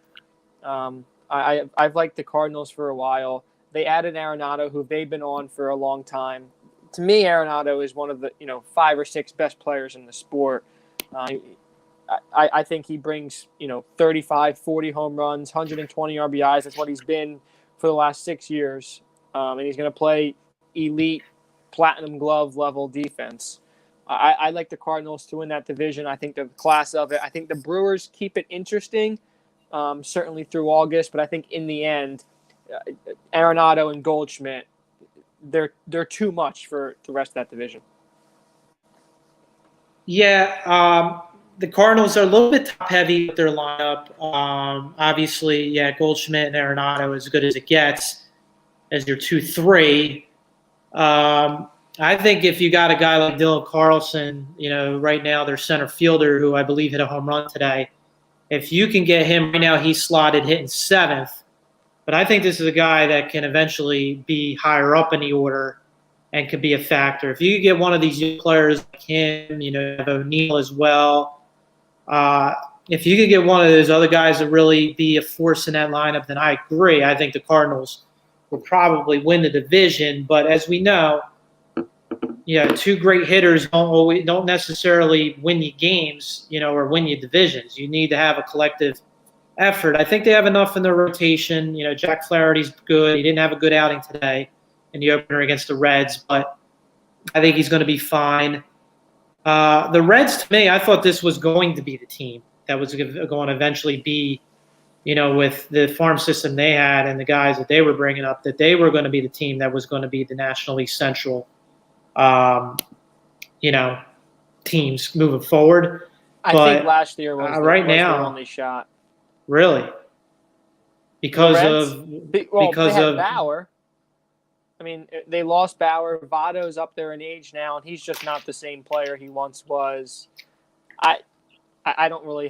I've liked the Cardinals for a while. They added Arenado, who they've been on for a long time. To me, Arenado is one of the 5 or 6 best players in the sport. I think he brings 35, 40 home runs, 120 RBIs. That's what he's been for the last 6 years, and he's going to play elite platinum glove level defense. I like the Cardinals to win that division. I think the class of it. I think the Brewers keep it interesting, certainly through August. But I think in the end, Arenado and Goldschmidt, they're too much for the rest of that division. Yeah, the Cardinals are a little bit top heavy with their lineup. Obviously, Goldschmidt and Arenado as good as it gets as your 2-3. I think if you got a guy like Dylan Carlson, right now their center fielder, who I believe hit a home run today, if you can get him right now, he's slotted hitting 7th. But I think this is a guy that can eventually be higher up in the order and could be a factor. If you could get one of these young players like him, O'Neill as well. If you could get one of those other guys to really be a force in that lineup, then I agree. I think the Cardinals will probably win the division. But as we know, 2 great hitters don't necessarily win you games, or win you divisions. You need to have a collective effort. I think they have enough in their rotation. Jack Flaherty's good. He didn't have a good outing today in the opener against the Reds, but I think he's going to be fine. The Reds, to me, I thought this was going to be the team that was going to eventually be, with the farm system they had and the guys that they were bringing up, that they were going to be the team that was going to be the National League Central, teams moving forward. I think last year was their only shot. Really? Because they had Bauer. I mean, they lost Bauer. Votto's up there in age now, and he's just not the same player he once was. I don't really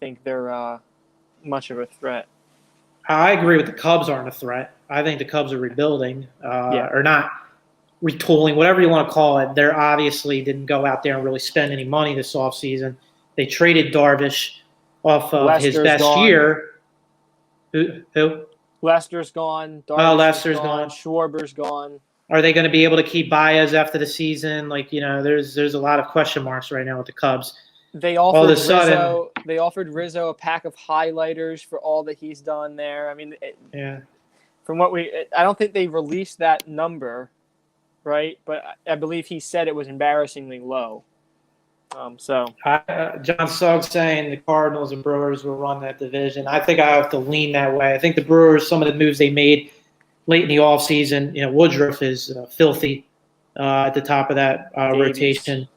think they're much of a threat. I agree with the Cubs aren't a threat. I think the Cubs are rebuilding, or not retooling, whatever you want to call it. They're obviously didn't go out there and really spend any money this offseason. They traded Darvish off of his best year. Who? Lester's gone. Lester's gone. Schwarber's gone. Are they going to be able to keep Baez after the season? There's a lot of question marks right now with the Cubs. They offered Rizzo a pack of highlighters for all that he's done there. I mean, from what I don't think they released that number, right? But I believe he said it was embarrassingly low. John Suggs saying the Cardinals and Brewers will run that division. I think I have to lean that way. I think the Brewers, some of the moves they made late in the offseason. Woodruff is filthy at the top of that rotation.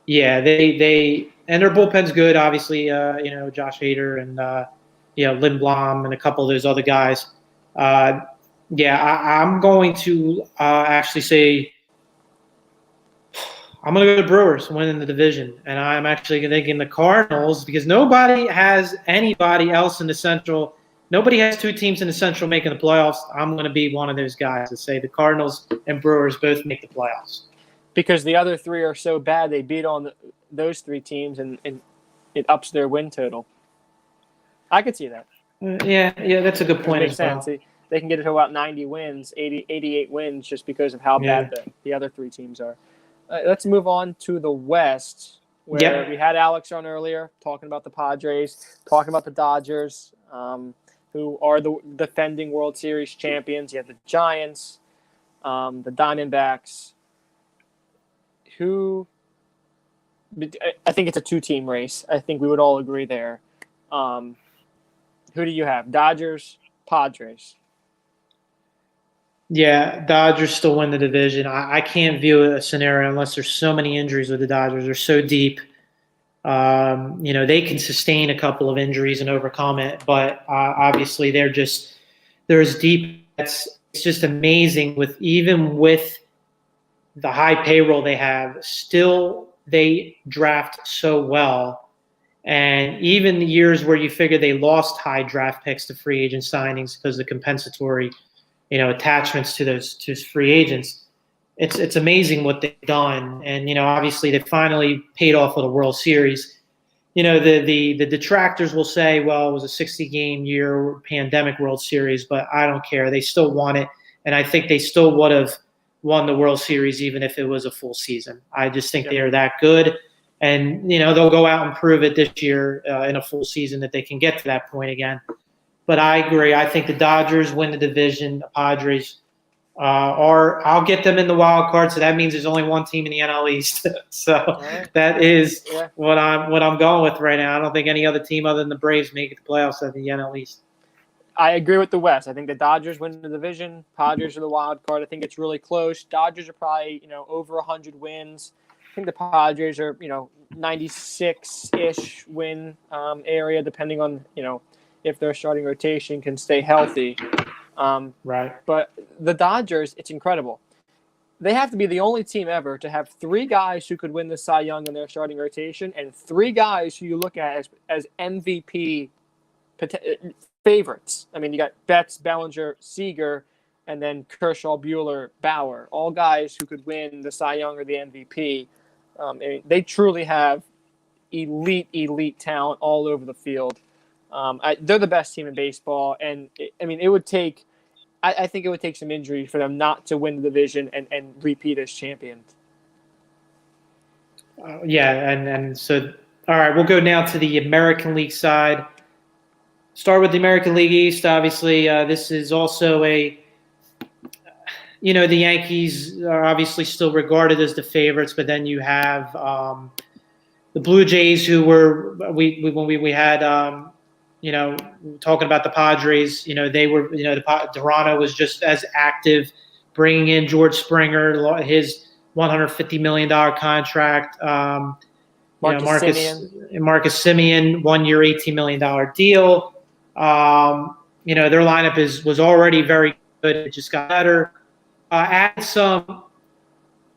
Yeah, they and their bullpen's good. Obviously, Josh Hader and Lindblom and a couple of those other guys. I'm going to actually say I'm going to go to Brewers winning the division, and I'm actually thinking the Cardinals because nobody has anybody else in the Central. Nobody has two teams in the Central making the playoffs. I'm going to be one of those guys to say the Cardinals and Brewers both make the playoffs. Because the other three are so bad, they beat on those three teams, and it ups their win total. I could see that. Yeah, that's a good point. It makes sense. They can get it to about 90 wins, 88 wins, just because of how bad the other three teams are. Let's move on to the West, where we had Alex on earlier talking about the Padres, talking about the Dodgers, who are the defending World Series champions. You have the Giants, the Diamondbacks, who I think it's a two-team race. I think we would all agree there. Who do you have? Dodgers, Padres? Yeah, Dodgers still win the division. I can't view a scenario unless there's so many injuries with the Dodgers. They're so deep. They can sustain a couple of injuries and overcome it, but obviously they're as deep. It's just amazing even with the high payroll they have, still they draft so well. And even the years where you figure they lost high draft picks to free agent signings because of the compensatory attachments to those free agents. It's amazing what they've done. And, obviously they finally paid off with a World Series. The detractors will say, well, it was a 60-game year pandemic World Series, but I don't care. They still won it. And I think they still would have won the World Series even if it was a full season. I just think they are that good. And, they'll go out and prove it this year in a full season that they can get to that point again. But I agree. I think the Dodgers win the division. The Padres I'll get them in the wild card. So that means there's only one team in the NL East. So that is what I'm going with right now. I don't think any other team other than the Braves make it the playoffs at the NL East. I agree with the West. I think the Dodgers win the division. Padres are the wild card. I think it's really close. Dodgers are probably, over 100 wins. I think the Padres are, 96-ish win area, depending on, if their starting rotation can stay healthy. Right. But the Dodgers, it's incredible. They have to be the only team ever to have three guys who could win the Cy Young in their starting rotation and three guys who you look at as MVP favorites. I mean, you got Betts, Bellinger, Seager, and then Kershaw, Buehler, Bauer, all guys who could win the Cy Young or the MVP. They truly have elite talent all over the field. They're the best team in baseball, and it would take. I think it would take some injury for them not to win the division and repeat as champions. And so, all right, we'll go now to the American League side. Start with the American League East. Obviously, this is also the Yankees are obviously still regarded as the favorites, but then you have the Blue Jays, who were when we had talking about the Padres. They were Toronto was just as active, bringing in George Springer, his $150 million contract. Marcus Semien, 1 year, $18 million deal. Their lineup was already very good. It just got better. Add some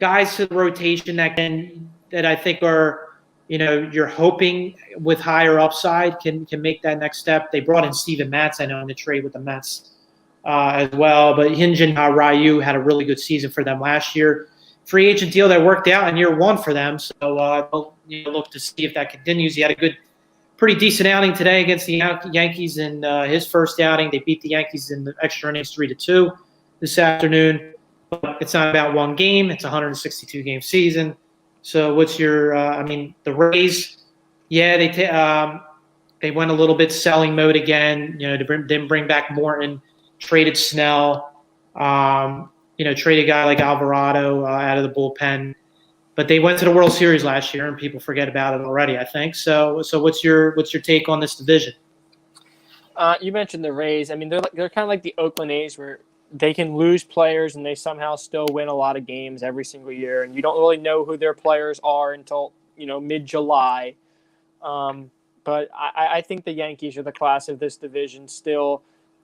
guys to the rotation that I think are, you're hoping with higher upside can make that next step. They brought in Steven Matz, I know, in the trade with the Mets as well. But Hyun-Jin Ryu had a really good season for them last year. Free agent deal that worked out in year one for them. So look to see if that continues. He had a pretty decent outing today against the Yankees in his first outing. They beat the Yankees in the extra innings 3-2 this afternoon. But it's not about one game. It's a 162-game season. So what's your the Rays, they went a little bit selling mode again. Didn't bring back Morton, traded Snell, traded a guy like Alvarado out of the bullpen. But they went to the World Series last year, and people forget about it already, I think. So what's your take on this division? You mentioned the Rays. I mean, they're kind of like the Oakland A's, where they can lose players and they somehow still win a lot of games every single year. And you don't really know who their players are until, mid-July. But I think the Yankees are the class of this division still.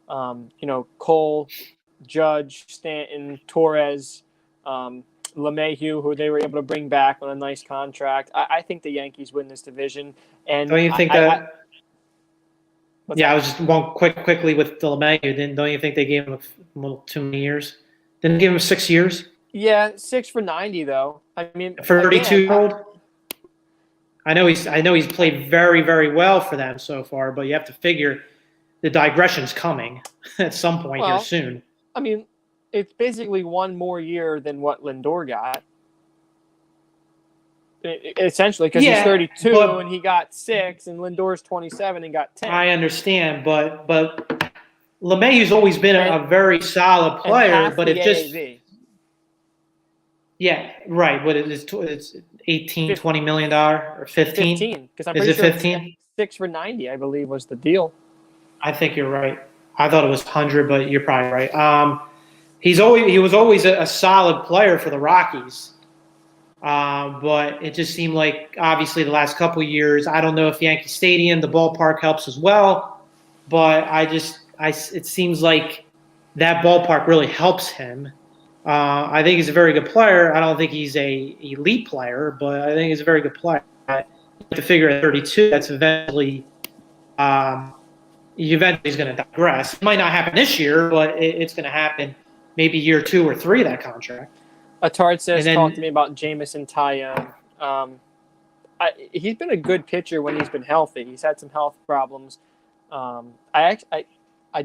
Cole, Judge, Stanton, Torres, LeMahieu, who they were able to bring back on a nice contract. I think the Yankees win this division. And don't you think I I was just going quickly with the LeMahieu. Don't you think they gave him a little too many years? Didn't give him 6 years? Yeah, 6 for 90 though. I mean, 32-year-old. I know he's played very, very well for them so far, but you have to figure the digression's coming at some point here soon. I mean, it's basically one more year than what Lindor got. Essentially, because he's 32 and he got 6, and Lindor's 27 and got 10. I understand, but LeMahieu's always been a very solid player, but it just AAV. Yeah, right. What it is? It's $20 million or 15. 15, because I'm is pretty it sure 15? 6 for 90, I believe, was the deal. I think you're right. I thought it was 100, but you're probably right. He was always a solid player for the Rockies. But it just seemed like, obviously, the last couple of years, I don't know if Yankee Stadium, the ballpark helps as well, but it seems like that ballpark really helps him. I think he's a very good player. I don't think he's a elite player, but I think he's a very good player. You have to figure at 32, that's eventually he's going to digress. It might not happen this year, but it's going to happen maybe year 2 or 3 of that contract. Atard says, talk to me about Jameson Taillon. He's been a good pitcher when he's been healthy. He's had some health problems. I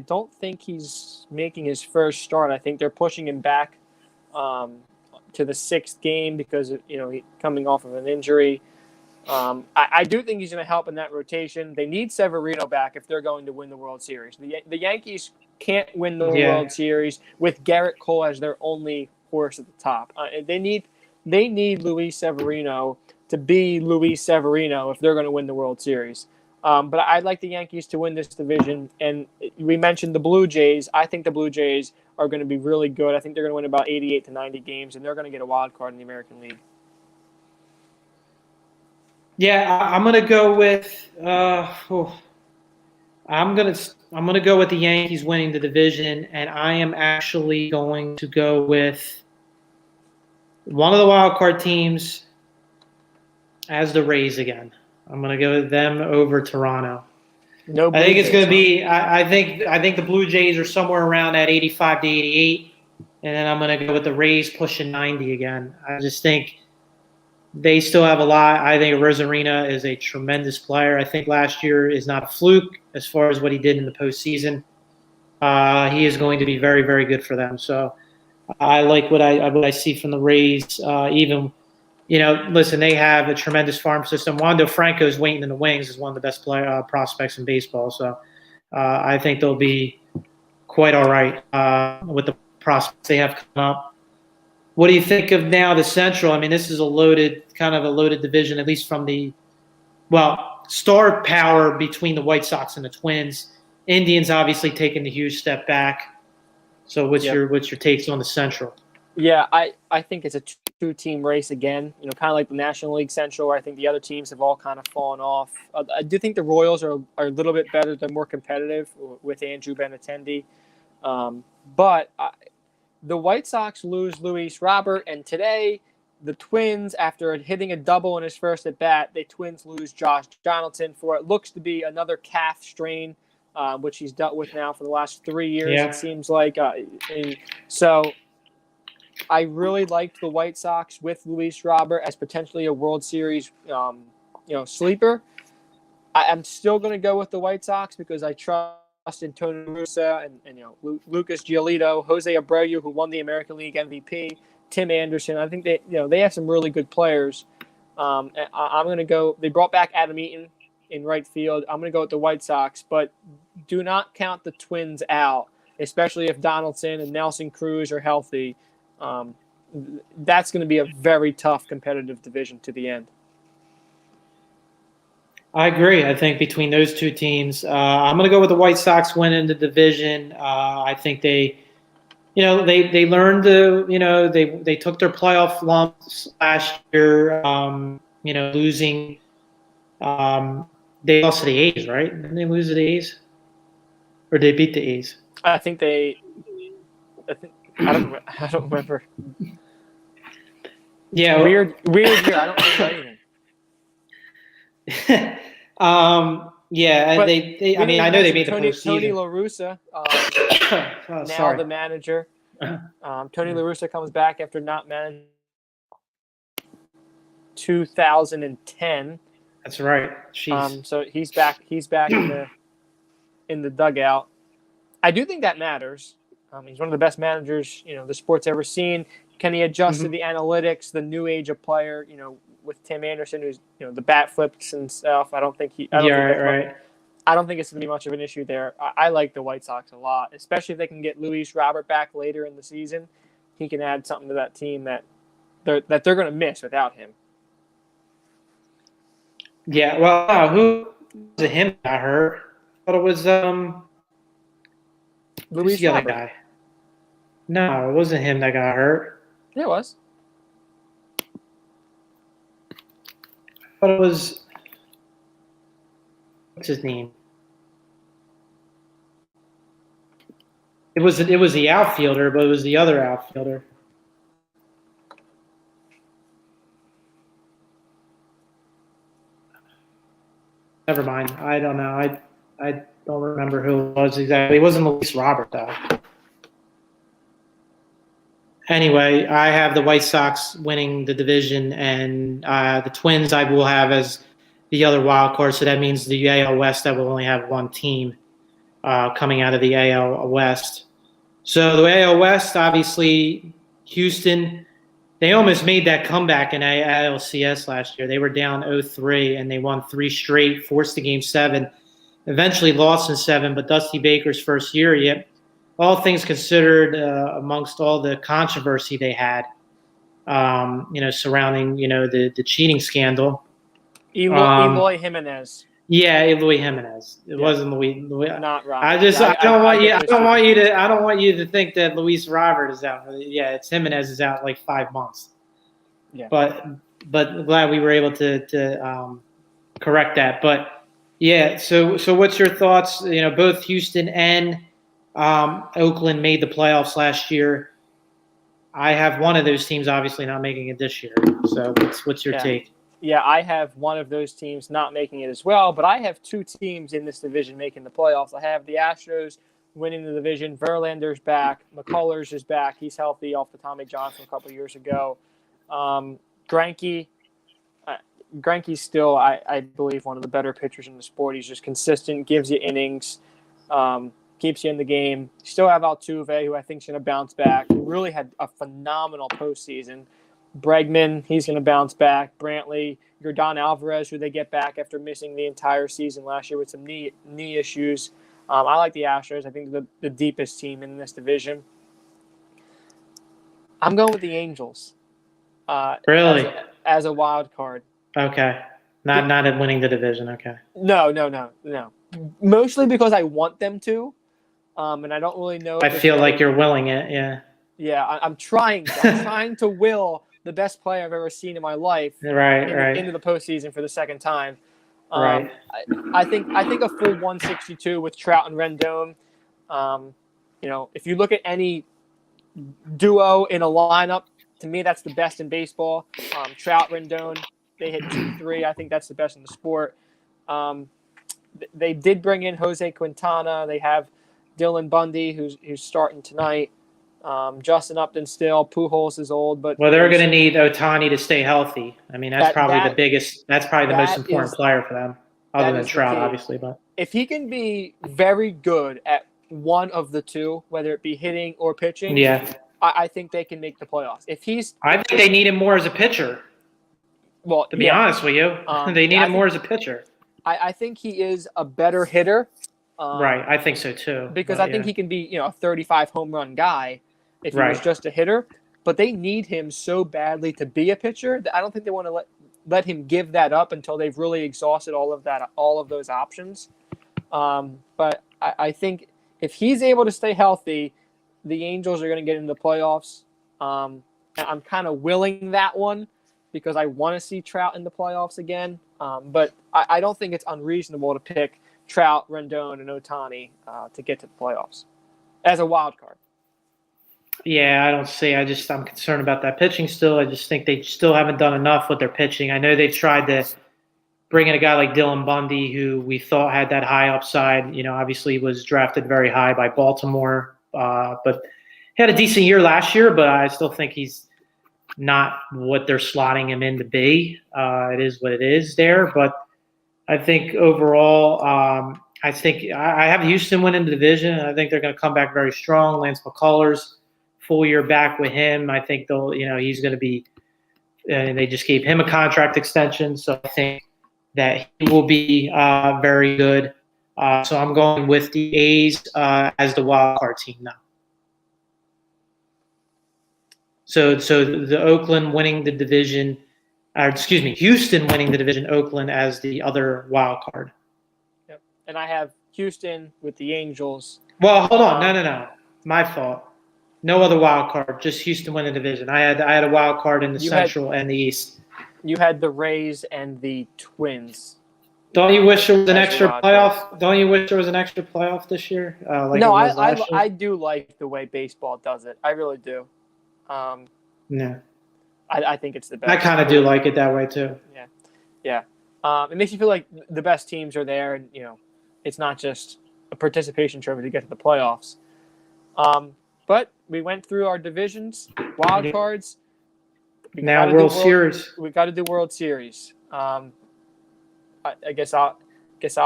don't think he's making his first start. I think they're pushing him back to the 6th game because he's coming off of an injury. I do think he's going to help in that rotation. They need Severino back if they're going to win the World Series. The Yankees can't win the World Series with Garrett Cole as their only horse at the top. They need Luis Severino to be Luis Severino if they're going to win the World Series. But I'd like the Yankees to win this division. And we mentioned the Blue Jays. I think the Blue Jays are going to be really good. I think they're going to win about 88 to 90 games, and they're going to get a wild card in the American League. Yeah, I'm going to go with I'm going to go with the Yankees winning the division, and I am actually going to go with one of the wild card teams as the Rays again. I'm going to go with them over Toronto. No, I think it's going to be. I think the Blue Jays are somewhere around that 85 to 88, and then I'm going to go with the Rays pushing 90 again. I just think they still have a lot. I think Rosarina is a tremendous player. I think last year is not a fluke as far as what he did in the postseason. He is going to be very, very good for them. So I like what I see from the Rays. Even, listen, they have a tremendous farm system. Wander Franco's waiting in the wings is one of the best prospects in baseball. So I think they'll be quite all right with the prospects they have coming up. What do you think of now the Central? I mean, this is a loaded division, at least from the star power between the White Sox and the Twins. Indians obviously taking a huge step back. So what's your takes on the Central? Yeah, I think it's a 2-team race again. Kind of like the National League Central, where I think the other teams have all kind of fallen off. I do think the Royals are a little bit better. They're more competitive with Andrew Benintendi. But the White Sox lose Luis Robert, and today the Twins, after hitting a double in his first at-bat, the Twins lose Josh Donaldson for what looks to be another calf strain, which he's dealt with now for the last 3 years, it seems like. So I really liked the White Sox with Luis Robert as potentially a World Series sleeper. I'm still going to go with the White Sox because I trust in Tony Russa and Lucas Giolito, Jose Abreu, who won the American League MVP, Tim Anderson. I think they have some really good players. I'm going to go. They brought back Adam Eaton in right field. I'm going to go with the White Sox, but do not count the Twins out, especially if Donaldson and Nelson Cruz are healthy. That's going to be a very tough competitive division to the end. I agree. I think between those two teams, I'm going to go with the White Sox winning the division. I think they they learned to, they took their playoff lumps last year, losing. They lost to the A's, right? Didn't they lose to the A's? Or did they beat the A's? I think I don't remember. Yeah. Weird year. I don't remember anything. Yeah, and But they I mean, I know they made the Tony postseason. La Russa, now Sorry. the manager. Tony La Russa comes back after not managing 2010. That's right. Jeez. So he's back in the dugout. I do think that matters. He's one of the best managers the sport's ever seen. Can he adjust to the analytics, the new age of player? With Tim Anderson, who's the bat flips and stuff. I don't think it's going to be much of an issue there. I like the White Sox a lot, especially if they can get Luis Robert back later in the season. He can add something to that team that they're going to miss without him. Yeah, well, who was it? Him got hurt. I thought it was Luis the other Robert. guy. No, it wasn't him that got hurt. Yeah, it was. I thought it was, what's his name? It was the outfielder, but it was the other outfielder. Never mind. I don't know. I don't remember who it was exactly. It wasn't Luis Robert, though. Anyway, I have the White Sox winning the division, and the Twins I will have as the other wild card. So that means the AL West, I will only have one team coming out of the AL West. So the AL West, obviously, Houston, they almost made that comeback in ALCS last year. They were down 0-3, and they won 3 straight, forced a Game 7, eventually lost in 7, but Dusty Baker's first year yet. All things considered, amongst all the controversy they had, surrounding, the cheating scandal. Eloy Jimenez. Yeah, Eloy Jimenez. It wasn't Luis. Not Robert. I don't want you to think that Luis Robert is out. It's Jimenez is out like 5 months. Yeah. But glad we were able to correct that. But yeah, so what's your thoughts? Both Houston and Oakland made the playoffs last year. I have one of those teams obviously not making it this year. So what's your take? Yeah, I have one of those teams not making it as well, but I have 2 teams in this division making the playoffs. I have the Astros winning the division. Verlander's back. McCullers is back. He's healthy off the Tommy John from a couple of years ago. Greinke's still, I believe, one of the better pitchers in the sport. He's just consistent, gives you innings, keeps you in the game. You still have Altuve, who I think is going to bounce back. He really had a phenomenal postseason. Bregman, he's going to bounce back. Brantley, Yordan Alvarez, who they get back after missing the entire season last year with some knee issues. I like the Astros. I think they're the deepest team in this division. I'm going with the Angels. Really? As a wild card. Okay. Not in winning the division. Okay. No. Mostly because I want them to, and I don't really know. I feel like you're willing it. Yeah. Yeah, I'm trying. I'm trying to will the best player I've ever seen in my life into the postseason for the second time. Right. I think a full 162 with Trout and Rendon. If you look at any duo in a lineup, to me that's the best in baseball. Trout, Rendon, they hit 2-3. I think that's the best in the sport. They did bring in Jose Quintana. They have Dylan Bundy, who's starting tonight. Justin Upton still. Pujols is old, but they're going to need Ohtani to stay healthy. I mean, that's probably the biggest. That's probably the most important player for them, other than Trout, obviously. But if he can be very good at one of the two, whether it be hitting or pitching, I think they can make the playoffs. I think they need him more as a pitcher. Well, to be honest with you, they need him more as a pitcher. I think he is a better hitter. Right, I think so too. Because I think he can be, a 35 home run guy if he was just a hitter. But they need him so badly to be a pitcher that I don't think they want to let him give that up until they've really exhausted all of those options. But I think if he's able to stay healthy, the Angels are going to get into the playoffs. I'm kind of willing that one because I want to see Trout in the playoffs again. But I don't think it's unreasonable to pick Trout, Rendon, and Ohtani to get to the playoffs as a wild card. Yeah, I don't see. I'm concerned about that pitching still. I just think they still haven't done enough with their pitching. I know they've tried to bring in a guy like Dylan Bundy, who we thought had that high upside. Obviously was drafted very high by Baltimore, but he had a decent year last year. But I still think he's not what they're slotting him in to be. It is what it is there. But I think overall, I think I have Houston winning the division. I think they're going to come back very strong. Lance McCullers, full year back with him. I think he's going to be. They just gave him a contract extension, so I think that he will be very good. So I'm going with the A's as the wild card team now. So the Oakland winning the division, Houston winning the division, Oakland as the other wild card. Yep. And I have Houston with the Angels. Well, hold on. No. My fault. No other wild card, just Houston winning the division. I had a wild card in the Central and the East. You had the Rays and the Twins. Don't you wish there was an extra playoff? Don't you wish there was an extra playoff this year? No, I do like the way baseball does it. I really do. No. I think it's the best. I kind of do like it that way too. Yeah. It makes you feel like the best teams are there, and it's not just a participation trophy to get to the playoffs. But we went through our divisions, wild cards. Now World Series. We got to do World Series. I guess I'll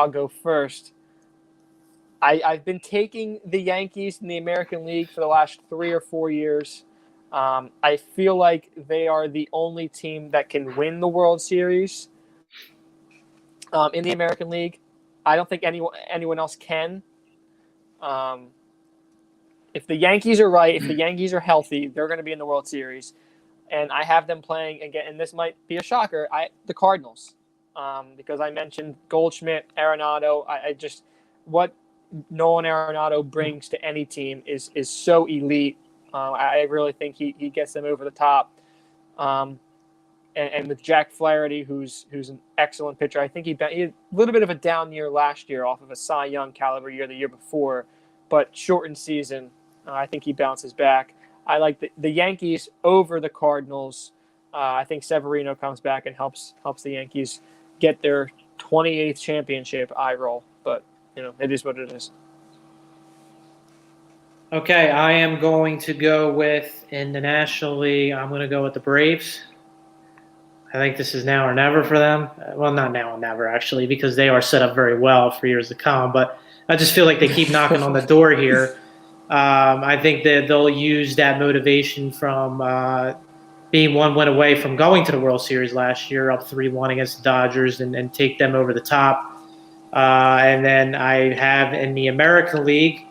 go first. I've been taking the Yankees in the American League for the last 3 or 4 years. I feel like they are the only team that can win the World Series in the American League. I don't think anyone else can. If the Yankees are right, if the Yankees are healthy, they're going to be in the World Series. And I have them playing again, and this might be a shocker, the Cardinals. Because I mentioned Goldschmidt, Arenado. What Nolan Arenado brings to any team is so elite. I really think he gets them over the top. And with Jack Flaherty, who's an excellent pitcher, I think he had a little bit of a down year last year off of a Cy Young caliber year the year before, but shortened season. I think he bounces back. I like the Yankees over the Cardinals. I think Severino comes back and helps the Yankees get their 28th championship. I roll, but it is what it is. Okay, I am going to go with, in the National League, I'm going to go with the Braves. I think this is now or never for them. Well, not now or never, actually, because they are set up very well for years to come. But I just feel like they keep knocking on the door here. I think that they'll use that motivation from being one win away from going to the World Series last year, up 3-1 against the Dodgers, and take them over the top. And then I have in the American League,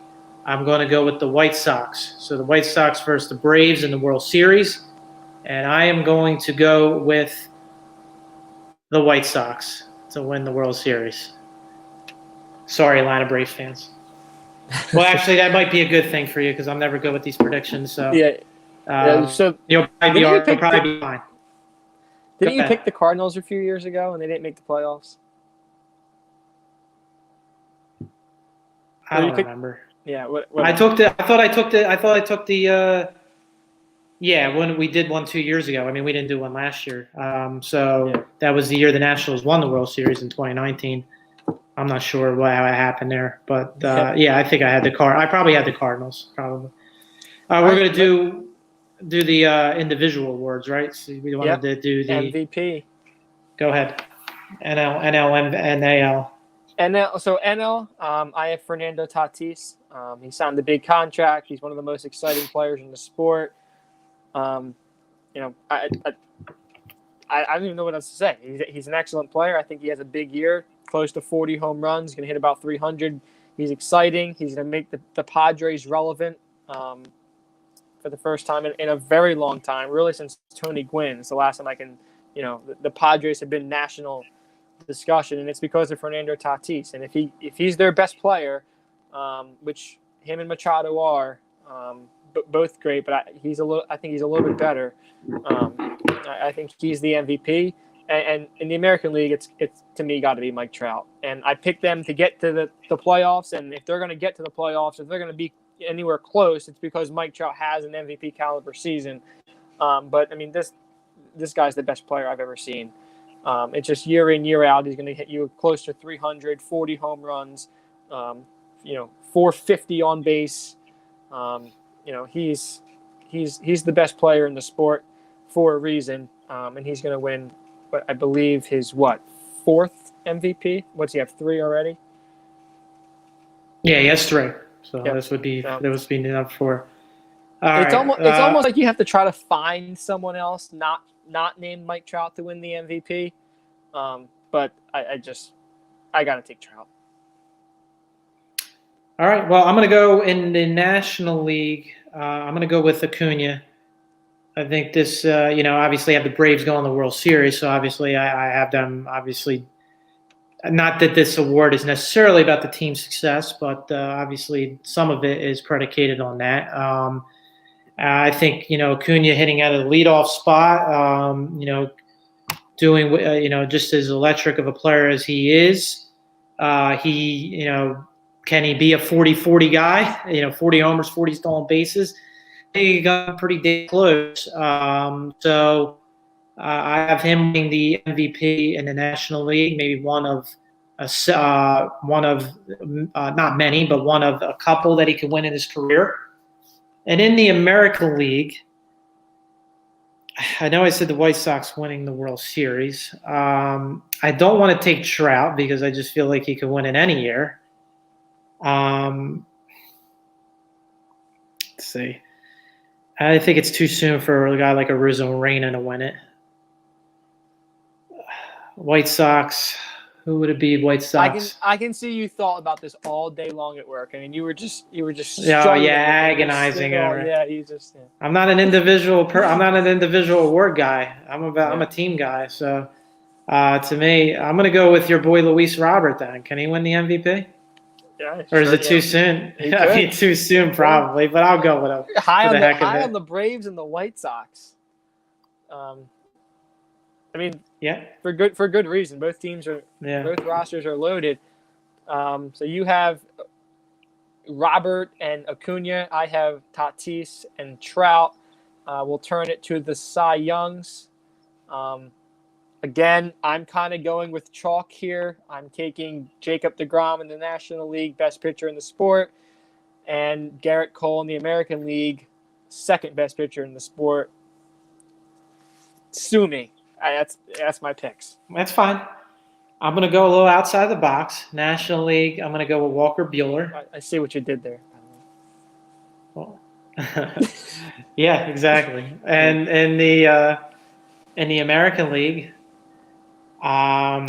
I'm going to go with the White Sox. So the White Sox versus the Braves in the World Series. And I am going to go with the White Sox to win the World Series. Sorry, Atlanta Braves fans. Well, actually, that might be a good thing for you because I'm never good with these predictions. So so you'll probably be fine. Didn't you pick the Cardinals a few years ago and they didn't make the playoffs? I don't remember. Yeah, when we did one 2 years ago. I mean, we didn't do one last year. That was the year the Nationals won the World Series in 2019. I'm not sure how it happened there, but I think I had I probably had the Cardinals. Probably. We're gonna do the individual awards, right? So we wanted to do the MVP. Go ahead. NL, and AL. NL, I have Fernando Tatis. He signed the big contract. He's one of the most exciting players in the sport. I don't even know what else to say. He's an excellent player. I think he has a big year, close to 40 home runs. He's going to hit about 300. He's exciting. He's going to make the Padres relevant for the first time in a very long time, really since Tony Gwynn. It's the last time the Padres have been national discussion, and it's because of Fernando Tatis. And if he's their best player, which him and Machado are, both great, but I think he's a little bit better. I think he's the MVP. And in the American League, it's to me got to be Mike Trout. And I picked them to get to the playoffs. And if they're going to get to the playoffs, if they're going to be anywhere close, it's because Mike Trout has an MVP caliber season. But I mean, this guy's the best player I've ever seen. It's just year in, year out, he's going to hit you close to 300, 40 home runs, 450 on base. He's the best player in the sport for a reason, and he's going to win. But I believe his fourth MVP. What's he have? 3 already? Yeah, he has 3. So yeah. this would be enough for. It's almost like you have to try to find someone else not named Mike Trout to win the MVP. But I got to take Trout. All right. Well, I'm going to go in the National League. I'm going to go with Acuna. I think this, obviously I have the Braves going to the World Series, so obviously I have them, obviously, not that this award is necessarily about the team's success, but obviously some of it is predicated on that. I think, Acuna hitting out of the leadoff spot, doing, just as electric of a player as he is, can he be a 40-40 guy, 40 homers, 40 stolen bases? He got pretty damn close. So I have him winning the MVP in the National League, maybe one of not many, but one of a couple that he could win in his career. And in the American League, I know I said the White Sox winning the World Series. I don't want to take Trout because I just feel like he could win it any year. Let's see. I think it's too soon for a guy like Arozarena to win it. White Sox. Who would it be? White Sox. I can see you thought about this all day long at work. I mean, you were just agonizing over it. Yeah, you just. Yeah. I'm not an individual award guy. I'm a team guy. So, to me, I'm gonna go with your boy Luis Robert. Then can he win the MVP? Yeah, or is it too soon? I mean, too soon probably, but I'll go with him. High on the Braves and the White Sox. For good reason. Both teams are both rosters are loaded. So you have Robert and Acuna. I have Tatis and Trout. We'll turn it to the Cy Youngs. Again, I'm kind of going with chalk here. I'm taking Jacob deGrom in the National League, best pitcher in the sport, and Garrett Cole in the American League, second best pitcher in the sport. Sue me. That's my picks. That's fine. I'm going to go a little outside the box. National League, I'm going to go with Walker Buehler. I see what you did there. Well, yeah, exactly. And in the American League, not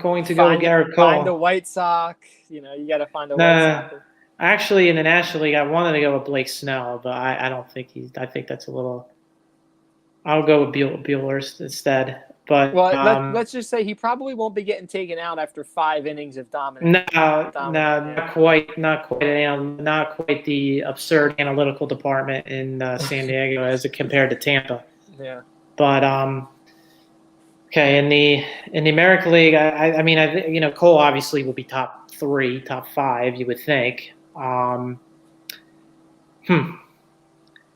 going to go with Garrett Cole. Find a White Sox. You got to find a White Sox. Actually, in the National League, I wanted to go with Blake Snell, but I don't think I think that's a little. I'll go with Buehler instead. But let's just say he probably won't be getting taken out after 5 innings of dominance. Not quite the absurd analytical department in San Diego as compared to Tampa. Yeah. But okay, in the American League, I mean, Cole obviously will be top 3, top 5, you would think.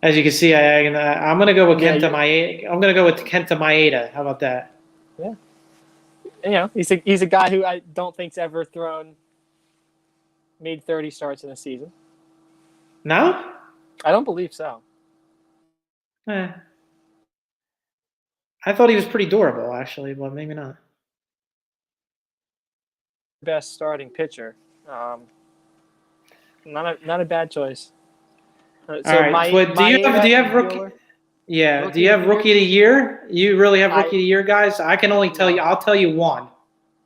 As you can see, I'm going to go with Kenta Maeda. I'm going to go with Kenta Maeda. How about that? Yeah. He's a guy who I don't think's ever made 30 starts in a season. No? I don't believe so. I thought he was pretty durable, actually, but maybe not. Best starting pitcher. Not a bad choice. All right. Do you have rookie? Yeah. Do you have rookie of the year? You really have rookie of the year, guys? I can only tell you. I'll tell you one.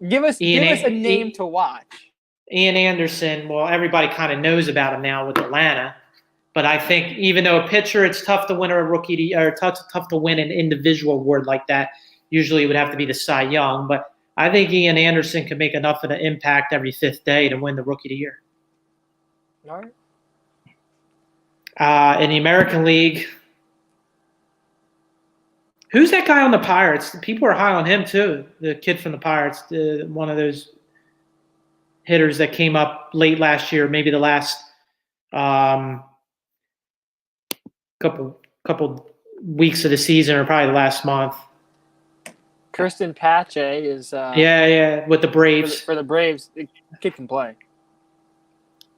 Give us a name to watch. Ian Anderson. Well, everybody kind of knows about him now with Atlanta, but I think even though a pitcher, it's tough to win a rookie or tough to win an individual award like that. Usually, it would have to be the Cy Young, but I think Ian Anderson can make enough of an impact every 5th day to win the rookie of the year. All right. In the American League, who's that guy on the Pirates? People are high on him too. The kid from the Pirates, one of those hitters that came up late last year, maybe the last couple weeks of the season, or probably the last month. Kirsten Pache is with the Braves. For the Braves, the kid can play.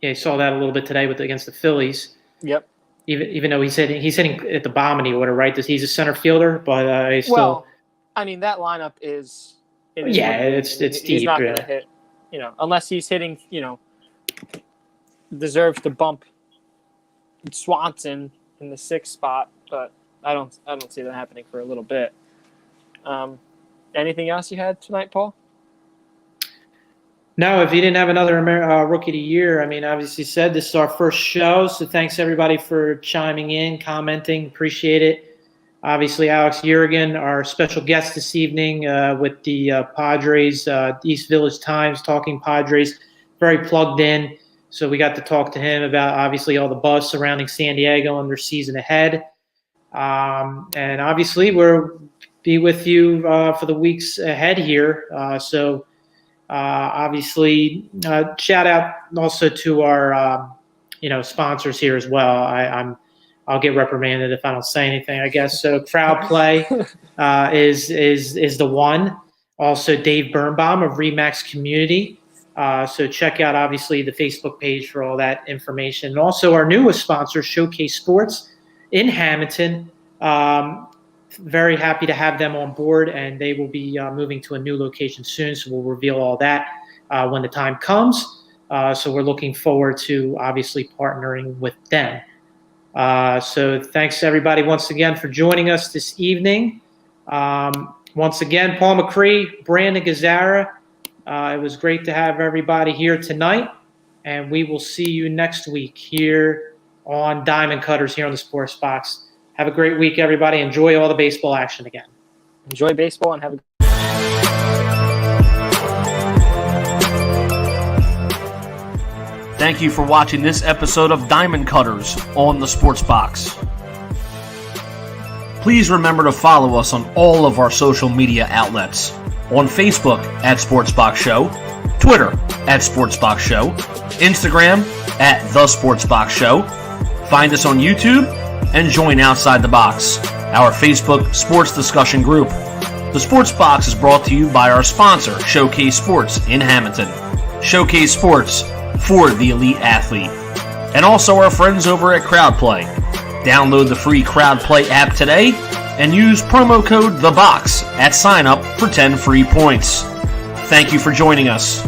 Yeah, you saw that a little bit today against the Phillies. Yep. Even though he's hitting at the bottom of the order, right? He's a center fielder, but he's still. Well, I mean that lineup is. It's he's deep. He's not going to hit, unless he's hitting, deserves to bump Swanson in the 6th spot, but I don't see that happening for a little bit. Anything else you had tonight, Paul? No, if you didn't have another Rookie of the Year, I mean, obviously said this is our first show, so thanks everybody for chiming in, commenting, appreciate it. Obviously, Alex Yeargan, our special guest this evening with the Padres, East Village Times, talking Padres, very plugged in. So we got to talk to him about obviously all the buzz surrounding San Diego and their season ahead. And obviously, we'll be with you for the weeks ahead here. So obviously, shout out also to our sponsors here as well. I'll get reprimanded if I don't say anything, I guess. So CrowdPlay is the one. Also, Dave Birnbaum of ReMax Community. So check out, obviously, the Facebook page for all that information. And also our newest sponsor, Showcase Sports in Hamilton. Very happy to have them on board, and they will be moving to a new location soon. So we'll reveal all that when the time comes. So we're looking forward to, obviously, partnering with them. So thanks, everybody, once again for joining us this evening. Once again, Paul McCree, Brandon Gazzara. It was great to have everybody here tonight, and we will see you next week here on Diamond Cutters here on the Sports Box. Have a great week, everybody. Enjoy all the baseball action again. Enjoy baseball and have a Thank you for watching this episode of Diamond Cutters on the Sports Box. Please remember to follow us on all of our social media outlets. On Facebook at Sportsbox Show, Twitter at Sportsbox Show, Instagram at The Sportsbox Show. Find us on YouTube and join Outside the Box, our Facebook sports discussion group. The Sports Box is brought to you by our sponsor, Showcase Sports in Hamilton. Showcase Sports for the elite athlete. And also our friends over at CrowdPlay. Download the free CrowdPlay app today and use promo code THEBOX at sign up for 10 free points. Thank you for joining us.